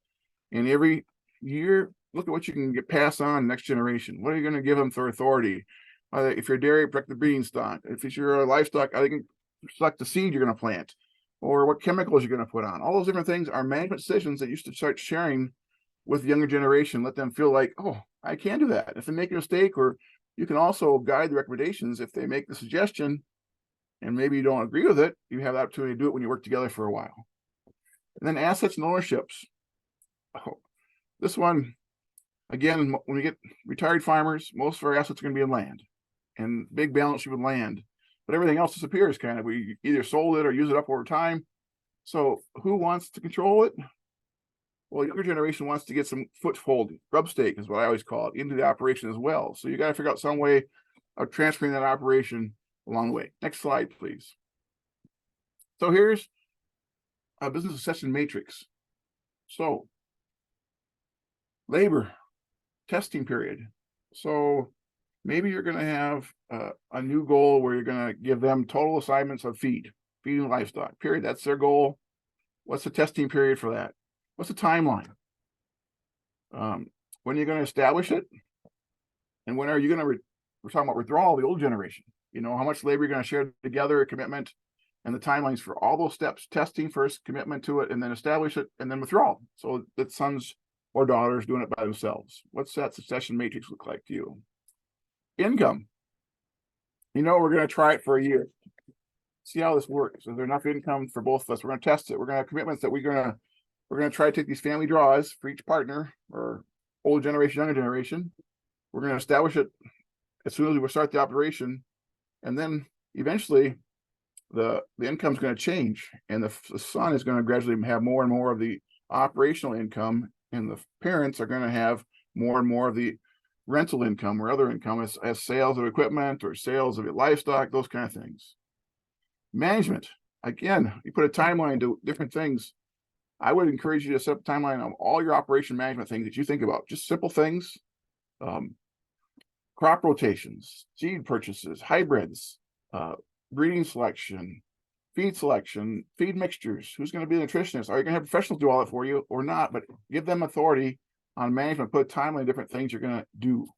And every year, look at what you can get passed on next generation. What are you going to give them for authority? If you're dairy, protect the breeding stock. If you're a livestock, I think select the seed you're going to plant, or what chemicals you're going to put on. All those different things are management decisions that you should start sharing with the younger generation. Let them feel like, oh, I can do that. If they make a mistake, or you can also guide the recommendations. If they make the suggestion and maybe you don't agree with it, you have the opportunity to do it when you work together for a while. And then assets and ownerships. Oh, this one, again, when we get retired farmers, most of our assets are going to be in land, and big balance sheet with land. But everything else disappears kind of. We either sold it or use it up over time. So who wants to control it? Well, younger generation wants to get some foothold, grub stake is what I always call it, into the operation as well. So you got to figure out some way of transferring that operation along the way. Next slide, please. So here's a business succession matrix. So labor, testing period. So Maybe you're gonna have a new goal where you're gonna give them total assignments of feeding livestock, period. That's their goal. What's the testing period for that? What's the timeline? When are you gonna establish it? And when are you gonna, we're talking about withdrawal, the old generation. You know, how much labor you're gonna share together, commitment, and the timelines for all those steps, testing first, commitment to it, and then establish it, and then withdrawal. So that sons or daughters doing it by themselves. What's that succession matrix look like to you? Income. You know, we're going to try it for a year. See how this works. Is there enough income for both of us? We're going to test it. We're going to have commitments that we're going to try to take these family draws for each partner, or old generation, younger generation. We're going to establish it as soon as we start the operation, and then eventually the income is going to change, and the son is going to gradually have more and more of the operational income, and the parents are going to have more and more of the rental income or other income as sales of equipment or sales of livestock, those kind of things. Management, again, you put a timeline to different things. I would encourage you to set up a timeline on all your operation management things that you think about, just simple things. Crop rotations, seed purchases, hybrids, breeding selection, feed mixtures. Who's going to be the nutritionist? Are you going to have professionals do all that for you or not? But give them authority on management, put a timeline, different things you're going to do,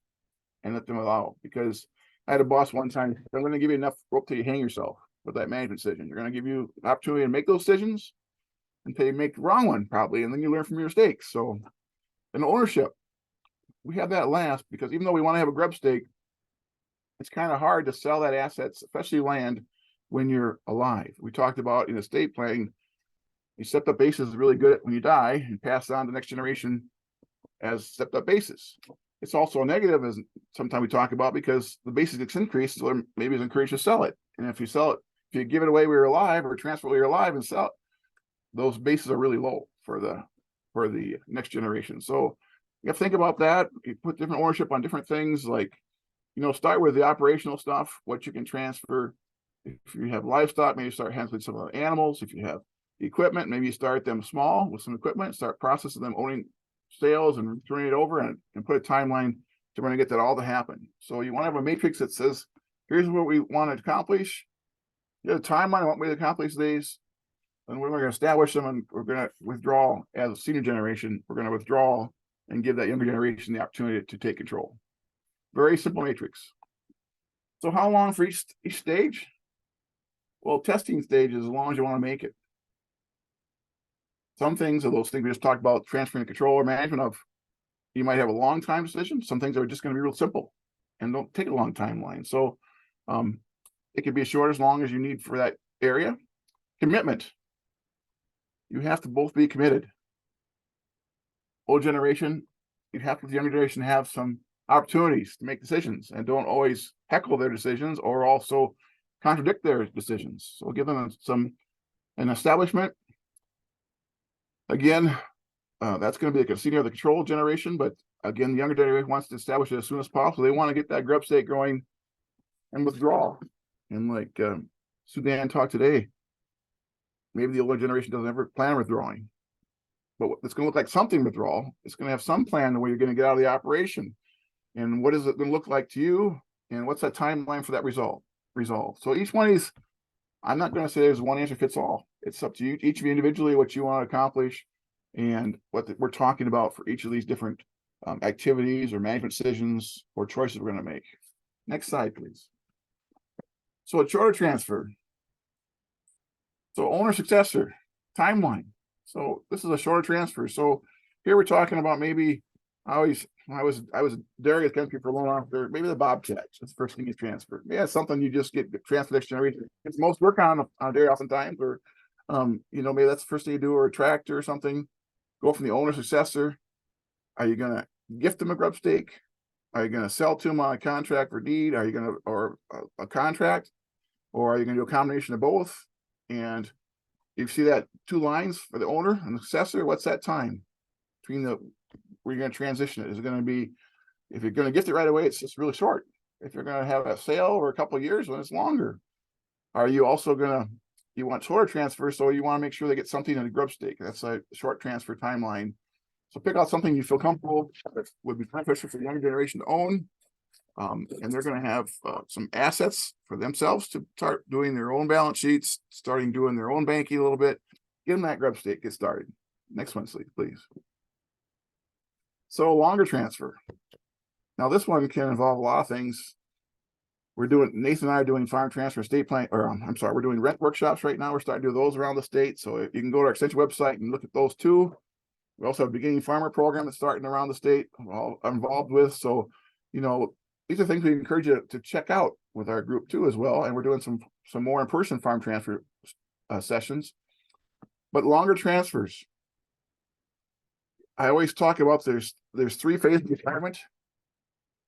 and let them allow. Because I had a boss one time, I'm going to give you enough rope till you hang yourself with that management decision. They're going to give you an opportunity to make those decisions until you make the wrong one, probably, and then you learn from your mistakes. So, and ownership, we have that last, because even though we want to have a grub stake, it's kind of hard to sell that assets, especially land, when you're alive. We talked about in estate planning, you stepped up basis is really good when you die and pass on to the next generation as stepped up basis. It's also a negative, as sometimes we talk about, because the basis gets increased, so maybe it's encouraged to sell it. And if you sell it, if you give it away when you're alive or transfer it when you're alive and sell it, those bases are really low for the next generation. So you have to think about that. You put different ownership on different things, like, you know, start with the operational stuff, what you can transfer. If you have livestock, maybe start handling some of the animals. If you have equipment, maybe you start them small with some equipment, start processing them, owning sales and turning it over, and put a timeline to when to get that all to happen. So you want to have a matrix that says, here's what we want to accomplish. You have a timeline on what we accomplish these, and we're going to establish them, and we're going to withdraw as a senior generation. We're going to withdraw and give that younger generation the opportunity to take control. Very simple matrix. So how long for each stage? Well, testing stage is as long as you want to make it. Some things are those things we just talked about, transferring control or management of. You might have a long time decision. Some things are just going to be real simple and don't take a long timeline. So it could be as short as long as you need for that area. Commitment. You have to both be committed. Old generation, you have to, the younger generation, have some opportunities to make decisions, and don't always heckle their decisions or also contradict their decisions. So give them an establishment. Again, that's going to be like a senior of the control generation, but again, the younger generation wants to establish it as soon as possible. They want to get that grub stake growing and withdraw. And like Suzanne talked today, maybe the older generation doesn't ever plan on withdrawing, but it's going to look like something withdrawal. It's going to have some plan the way you're going to get out of the operation, and what is it going to look like to you, and what's that timeline for that result. So each one is, I'm not going to say there's one answer fits all. It's up to you, each of you individually, what you want to accomplish, and what we're talking about for each of these different activities or management decisions or choices we're going to make. Next slide, please. So a charter transfer. So owner successor timeline. So this is a shorter transfer. So here we're talking about, maybe I was dairy country for a long officer, maybe the Bobcat. That's the first thing you transfer. Yeah, it's something you just get transferred next generation. It's most work on dairy oftentimes, or you know, maybe that's the first thing you do, or a tractor or something. Go from the owner successor. Are you gonna gift them a grub stake? Are you gonna sell to them on a contract for deed? Are you gonna, or a contract? Or are you gonna do a combination of both? And you see that 2 lines for the owner and the successor. What's that time between the, where you're going to transition it? Is it going to be, if you're going to gift it right away, it's just really short. If you're going to have a sale over a couple of years, then it's longer. Are you also going to, you want shorter transfer, so you want to make sure they get something in a grub stake. That's a short transfer timeline. So pick out something you feel comfortable that would be beneficial for the younger generation to own. And they're gonna have some assets for themselves to start doing their own balance sheets, starting doing their own banking a little bit. Give them that grub stake, get started. Next one, please. So longer transfer. Now this one can involve a lot of things. Nathan and I are doing farm transfer estate plan, or I'm sorry, we're doing rent workshops right now. We're starting to do those around the state. So you can go to our extension website and look at those too. We also have a beginning farmer program that's starting around the state, all involved with. So, you know, these are things we encourage you to check out with our group too as well. And we're doing some more in-person farm transfer sessions, but longer transfers. I always talk about there's 3 phases of retirement.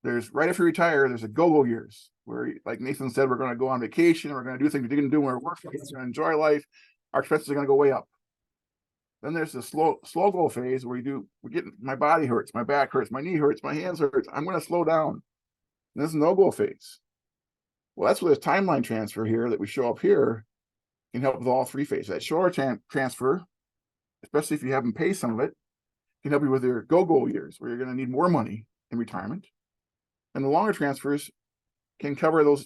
There's right after you retire, there's a go-go years where, like Nathan said, we're going to go on vacation, we're going to do things we didn't do when we were working, we're going to enjoy life. Our expenses are going to go way up. Then there's the slow go phase where my body hurts, my back hurts, my knee hurts, my hands hurts. I'm going to slow down. And this is no-go phase. Well, that's where this timeline transfer here that we show up here can help with all 3 phases. That shorter transfer, especially if you haven't paid some of it, can help you with your go-go years where you're going to need more money in retirement. And the longer transfers can cover those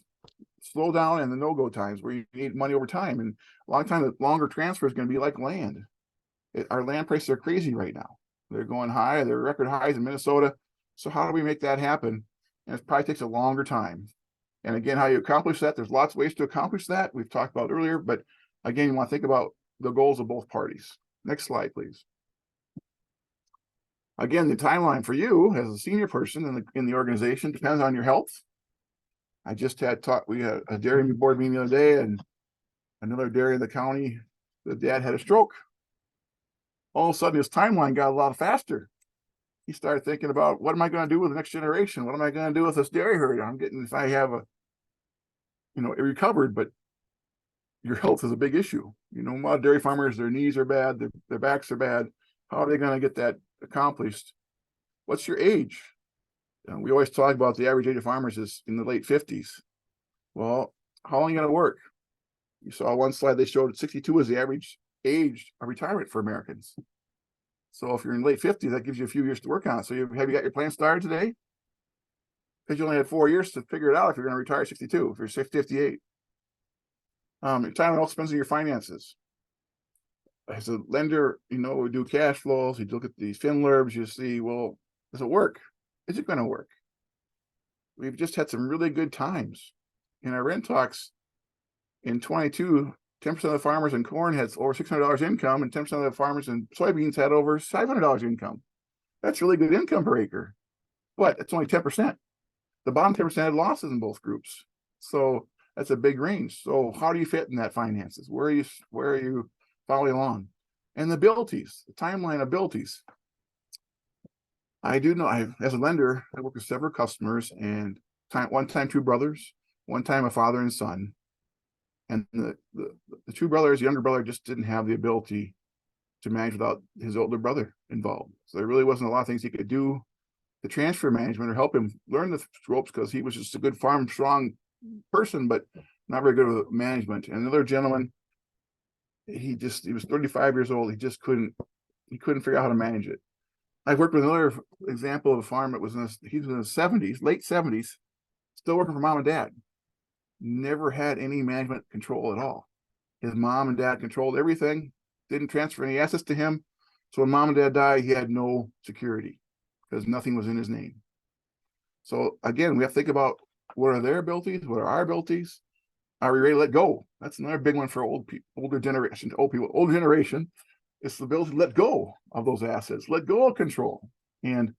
slow down and the no-go times where you need money over time. And a lot of times, the longer transfer is going to be like land. Our land prices are crazy right now. They're going high. They're record highs in Minnesota. So how do we make that happen? And it probably takes a longer time. And again, how you accomplish that, there's lots of ways to accomplish that. We've talked about earlier, but again, you want to think about the goals of both parties. Next slide, please. Again, the timeline for you as a senior person in the organization depends on your health. I just we had a dairy board meeting the other day, and another dairy in the county, the dad had a stroke. All of a sudden, his timeline got a lot faster. He started thinking about, what am I going to do with the next generation? What am I going to do with this dairy herd? If I have it recovered, but your health is a big issue. You know, a lot of dairy farmers, their knees are bad, their backs are bad. How are they going to get that accomplished? What's your age? We always talk about the average age of farmers is in the late 50s. Well, how long are you going to work? You saw one slide, they showed 62 is the average age of retirement for Americans. So if you're in late 50s, that gives you a few years to work on it. So have you got your plan started today? Because you only had 4 years to figure it out if you're going to retire 62, if you're 58. Retirement also depends on your finances. As a lender, we do cash flows, you look at these FinLurbs, you see, well, does it work? Is it going to work? We've just had some really good times. In our rent talks in 22, 10% of the farmers in corn had over $600 income, and 10% of the farmers in soybeans had over $500 income. That's really good income per acre, but it's only 10%. The bottom 10% had losses in both groups. So that's a big range. So how do you fit in that finances? Where are you following along? And the abilities, the timeline abilities. I do know, as a lender, I work with several customers, and one time 2 brothers, one time a father and son. And the 2 brothers, the younger brother just didn't have the ability to manage without his older brother involved. So there really wasn't a lot of things he could do to transfer management or help him learn the ropes, because he was just a good farm strong person, but not very good with management. And another gentleman, he was 35 years old. He couldn't figure out how to manage it. I've worked with another example of a farm that he was in his 70s, late 70s, still working for mom and dad. Never had any management control at all. His mom and dad controlled everything, didn't transfer any assets to him. So when mom and dad died, he had no security because nothing was in his name. So again, we have to think about, what are their abilities? What are our abilities? Are we ready to let go? That's another big one for older generation. Older generation, it's the ability to let go of those assets, let go of control, and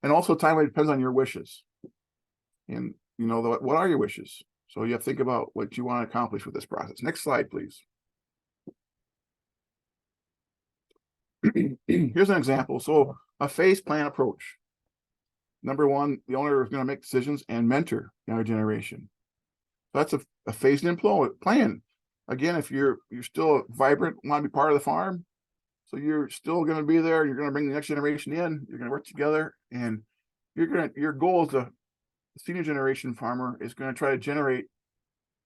also time depends on your wishes. And what are your wishes? So you have to think about what you want to accomplish with this process. Next slide, please. Here's an example. So a phase plan approach. Number one, the owner is going to make decisions and mentor the younger generation. That's a phased in plan. Again, if you're still vibrant, want to be part of the farm, so you're still going to be there. You're going to bring the next generation in. You're going to work together, and your goal as a senior generation farmer is going to try to generate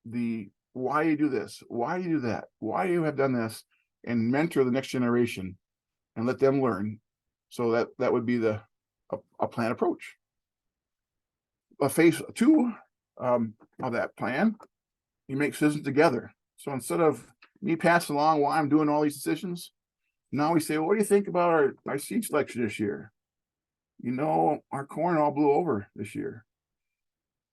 the why you do this, why you do that, why you have done this, and mentor the next generation and let them learn. So that would be a plan approach. phase two of that plan, you make decisions together. So instead of me passing along while I'm doing all these decisions, now we say, well, what do you think about our seed selection this year? You know, our corn all blew over this year.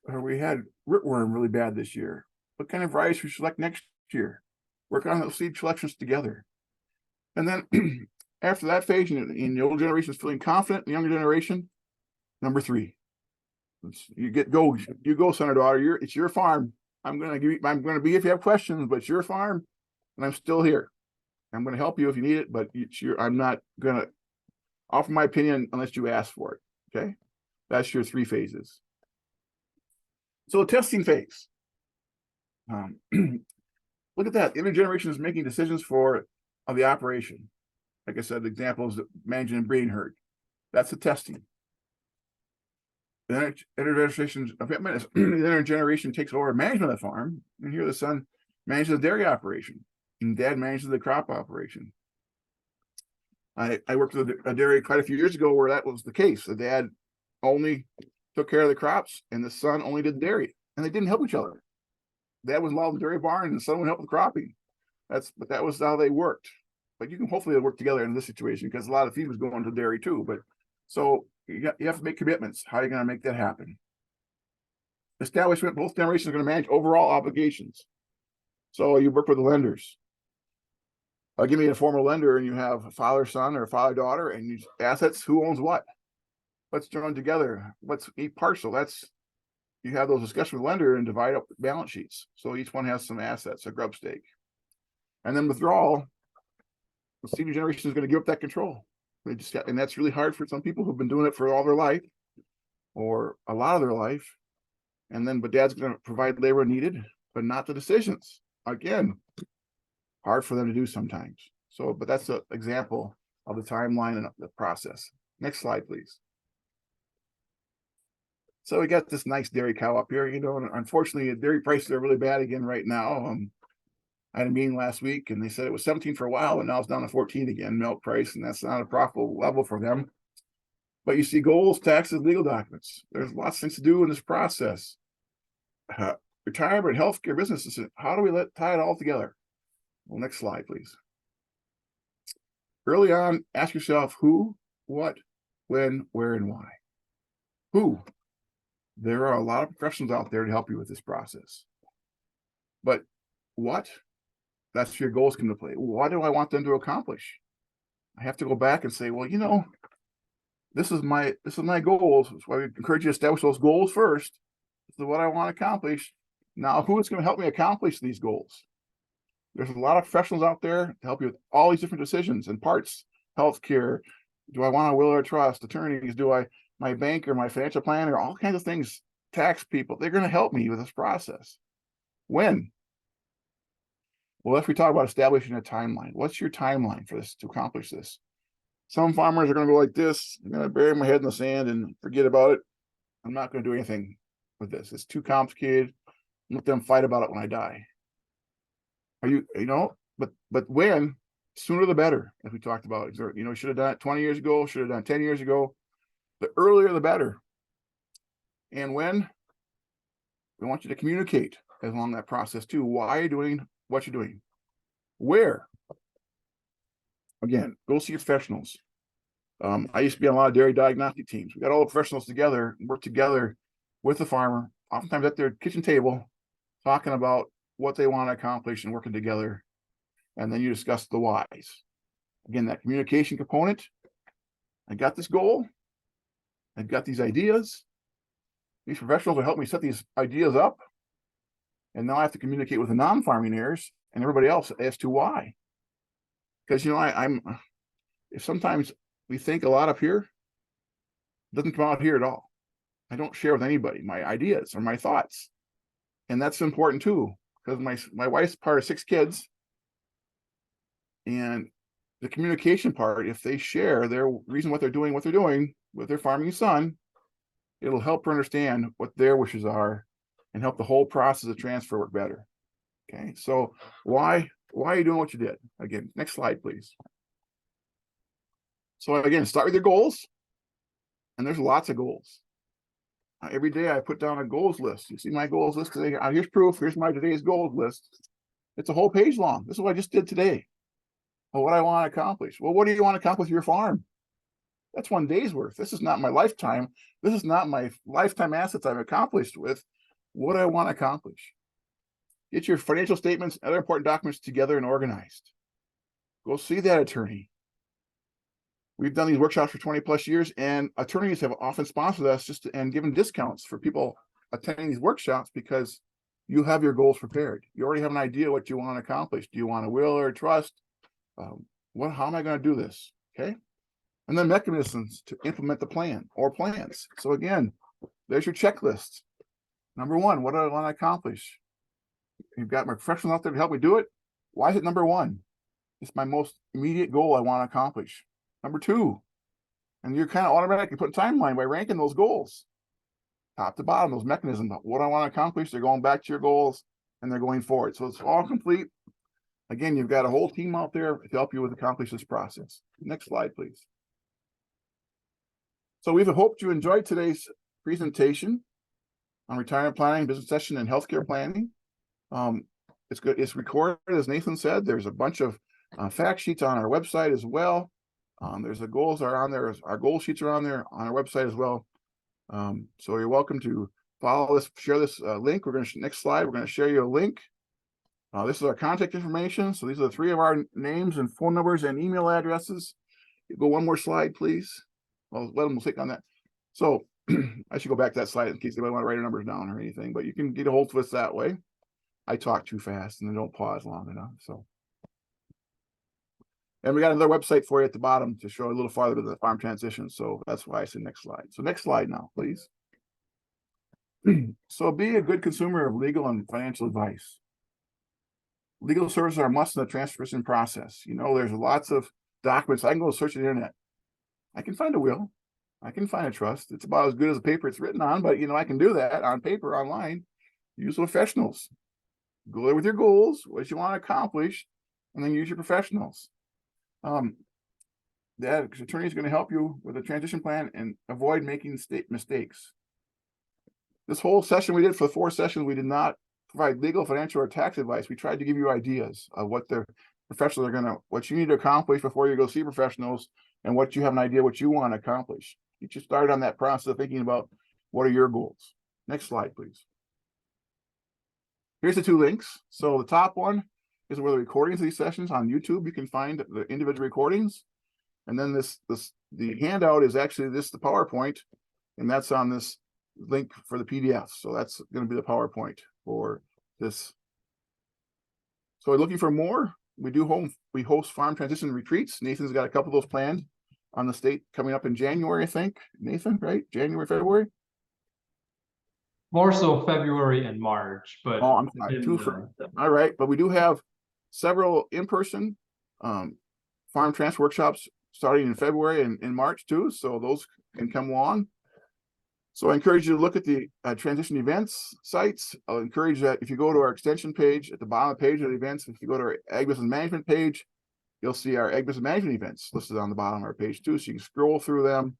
Or we had rootworm really bad this year. What kind of varieties should we select next year? Work on those seed selections together. And then after that phase, and the older generation is feeling confident, the younger generation, number three, you go, son or daughter. It's your farm. I'm gonna be if you have questions, but it's your farm, and I'm still here. I'm gonna help you if you need it, but I'm not gonna offer my opinion unless you ask for it. Okay, that's your three phases. So the testing phase. Look at that. The intergeneration is making decisions of the operation. Like I said, the example is managing a breeding herd. That's the testing. The intergeneration takes over management of the farm, and here the son manages the dairy operation, and dad manages the crop operation. I worked with a dairy quite a few years ago where that was the case. The dad only took care of the crops, and the son only did the dairy, and they didn't help each other. Dad was involved in the dairy barn, and the son would help with cropping. But that was how they worked. But you can hopefully work together in this situation because a lot of feed was going to dairy too. But so you have to make commitments. How are you going to make that happen? Establishment, both generations are going to manage overall obligations. So you work with the lenders. Give me a formal lender and you have a father, son, or a father, daughter, and you assets, who owns what? Let's join together. Let's eat partial. You have those discussions with the lender and divide up balance sheets. So each one has some assets, a grub stake. And then withdrawal, the senior generation is going to give up that control. And that's really hard for some people who've been doing it for all their life or a lot of their life. But dad's going to provide labor needed, but not the decisions. Again, hard for them to do sometimes. But that's an example of the timeline and the process. Next slide, please. So we got this nice dairy cow up here, and unfortunately, dairy prices are really bad again right now. I had a meeting last week, and they said it was 17 for a while, and now it's down to 14 again, milk price, and that's not a profitable level for them. But you see goals, taxes, legal documents. There's lots of things to do in this process. Retirement, healthcare, businesses. How do we tie it all together? Well, next slide, please. Early on, ask yourself who, what, when, where, and why. Who? There are a lot of professionals out there to help you with this process. But what? That's your goals come to play. What do I want them to accomplish? I have to go back and say, well, this is my goals. That's why we encourage you to establish those goals first. This is what I want to accomplish. Now, who is going to help me accomplish these goals? There's a lot of professionals out there to help you with all these different decisions and parts. Healthcare. Do I want a will or a trust? Attorneys. My bank or my financial planner? All kinds of things. Tax people. They're going to help me with this process. When? Well, if we talk about establishing a timeline, what's your timeline for this to accomplish this? Some farmers are going to go like this. I'm going to bury my head in the sand and forget about it. I'm not going to do anything with this. It's too complicated. Let them fight about it when I die. But when? Sooner the better, as we talked about. Should have done it 20 years ago, should have done it 10 years ago. The earlier the better. And when? We want you to communicate along that process too. Why are you doing what you're doing? Where? Again, go see your professionals. I used to be on a lot of dairy diagnostic teams. We got all the professionals together, work together with the farmer, oftentimes at their kitchen table, talking about what they want to accomplish and working together. And then you discuss the whys. Again, that communication component. I got this goal. I've got these ideas. These professionals will help me set these ideas up. And now I have to communicate with the non-farming heirs and everybody else as to why. Because, if sometimes we think a lot up here, it doesn't come out here at all. I don't share with anybody my ideas or my thoughts. And that's important too, because my wife's part of 6 kids. And the communication part, if they share their reason what they're doing with their farming son, it'll help her understand what their wishes are and help the whole process of transfer work better. Okay, so why are you doing what you did? Again, next slide, please. So again, start with your goals. And there's lots of goals. Every day I put down a goals list. You see my goals list today. Here's proof. Here's my today's goals list. It's a whole page long. This is what I just did today. Well, what I want to accomplish. Well, what do you want to accomplish with your farm? That's one day's worth. This is not my lifetime. This is not my lifetime assets I've accomplished with. What do I want to accomplish? Get your financial statements, other important documents together and organized. Go see that attorney. We've done these workshops for 20 plus years, and attorneys have often sponsored us and given discounts for people attending these workshops because you have your goals prepared. You already have an idea what you want to accomplish. Do you want a will or a trust? How am I going to do this? Okay. And then mechanisms to implement the plan or plans. So again, there's your checklist. Number one, what do I want to accomplish? You've got my professionals out there to help me do it. Why is it number one? It's my most immediate goal I want to accomplish. Number two, and you're kind of automatically putting timeline by ranking those goals. Top to bottom, those mechanisms, what I want to accomplish, they're going back to your goals and they're going forward. So it's all complete. Again, you've got a whole team out there to help you with accomplish this process. Next slide, please. So we've hoped you enjoyed today's presentation on retirement planning, business succession, and healthcare planning. It's good. It's recorded, as Nathan said. There's a bunch of fact sheets on our website as well. There's the goals are on there. Our goal sheets are on there on our website as well. So you're welcome to follow this, share this link. We're going to next slide. We're going to share you a link. This is our contact information. So these are the three of our names and phone numbers and email addresses. Go one more slide, please. I'll let them click on that. So I should go back to that slide in case anybody want to write our numbers down or anything, but you can get a hold of us that way. I talk too fast and I don't pause long enough. So, and we got another website for you at the bottom to show a little farther to the farm transition. So that's why I said next slide. So next slide now, please. So be a good consumer of legal and financial advice. Legal services are a must in the transition process. You know, there's lots of documents. I can go search the internet. I can find a will. I can find a trust. It's about as good as the paper it's written on, but you know, I can do that on paper, online. Use professionals. Go there with your goals, what you want to accomplish, and then use your professionals. That attorney is going to help you with a transition plan and avoid making mistakes. This whole session we did for the 4 sessions, we did not provide legal, financial, or tax advice. We tried to give you ideas of what the professionals are going to, what you need to accomplish before you go see professionals, and what you have an idea what you want to accomplish. Get you started on that process of thinking about what are your goals. Next slide, please. Here's the 2 links. So the top one is where the recordings of these sessions on YouTube. You can find the individual recordings. And then the handout is actually the PowerPoint, and that's on this link for the PDF. So that's going to be the PowerPoint for this. So looking for more, we host farm transition retreats. Nathan's got a couple of those planned on the state coming up in January, I think. Nathan, right? January, February?
More so February and March, but
oh, I'm sorry. All right, but we do have several in-person farm transfer workshops starting in February and in March too, so those can come along. So I encourage you to look at the transition events sites. I'll encourage that if you go to our extension page at the bottom of the page of the events, if you go to our Ag Business Management page, you'll see our Ag Business Management events listed on the bottom of our page too, so you can scroll through them.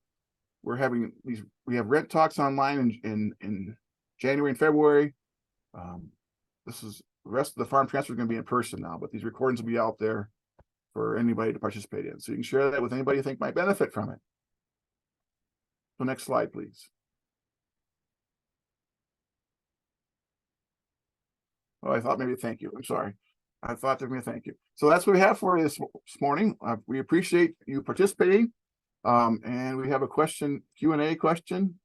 We're having these, we have rent talks online in January and February. This is the rest of the farm transfer is going to be in person now, but these recordings will be out there for anybody to participate in. So you can share that with anybody you think might benefit from it. So next slide, please. Oh, I thought maybe thank you. I'm sorry. I thought there was a thank you. So that's what we have for you this morning. We appreciate you participating. And we have a Q&A question.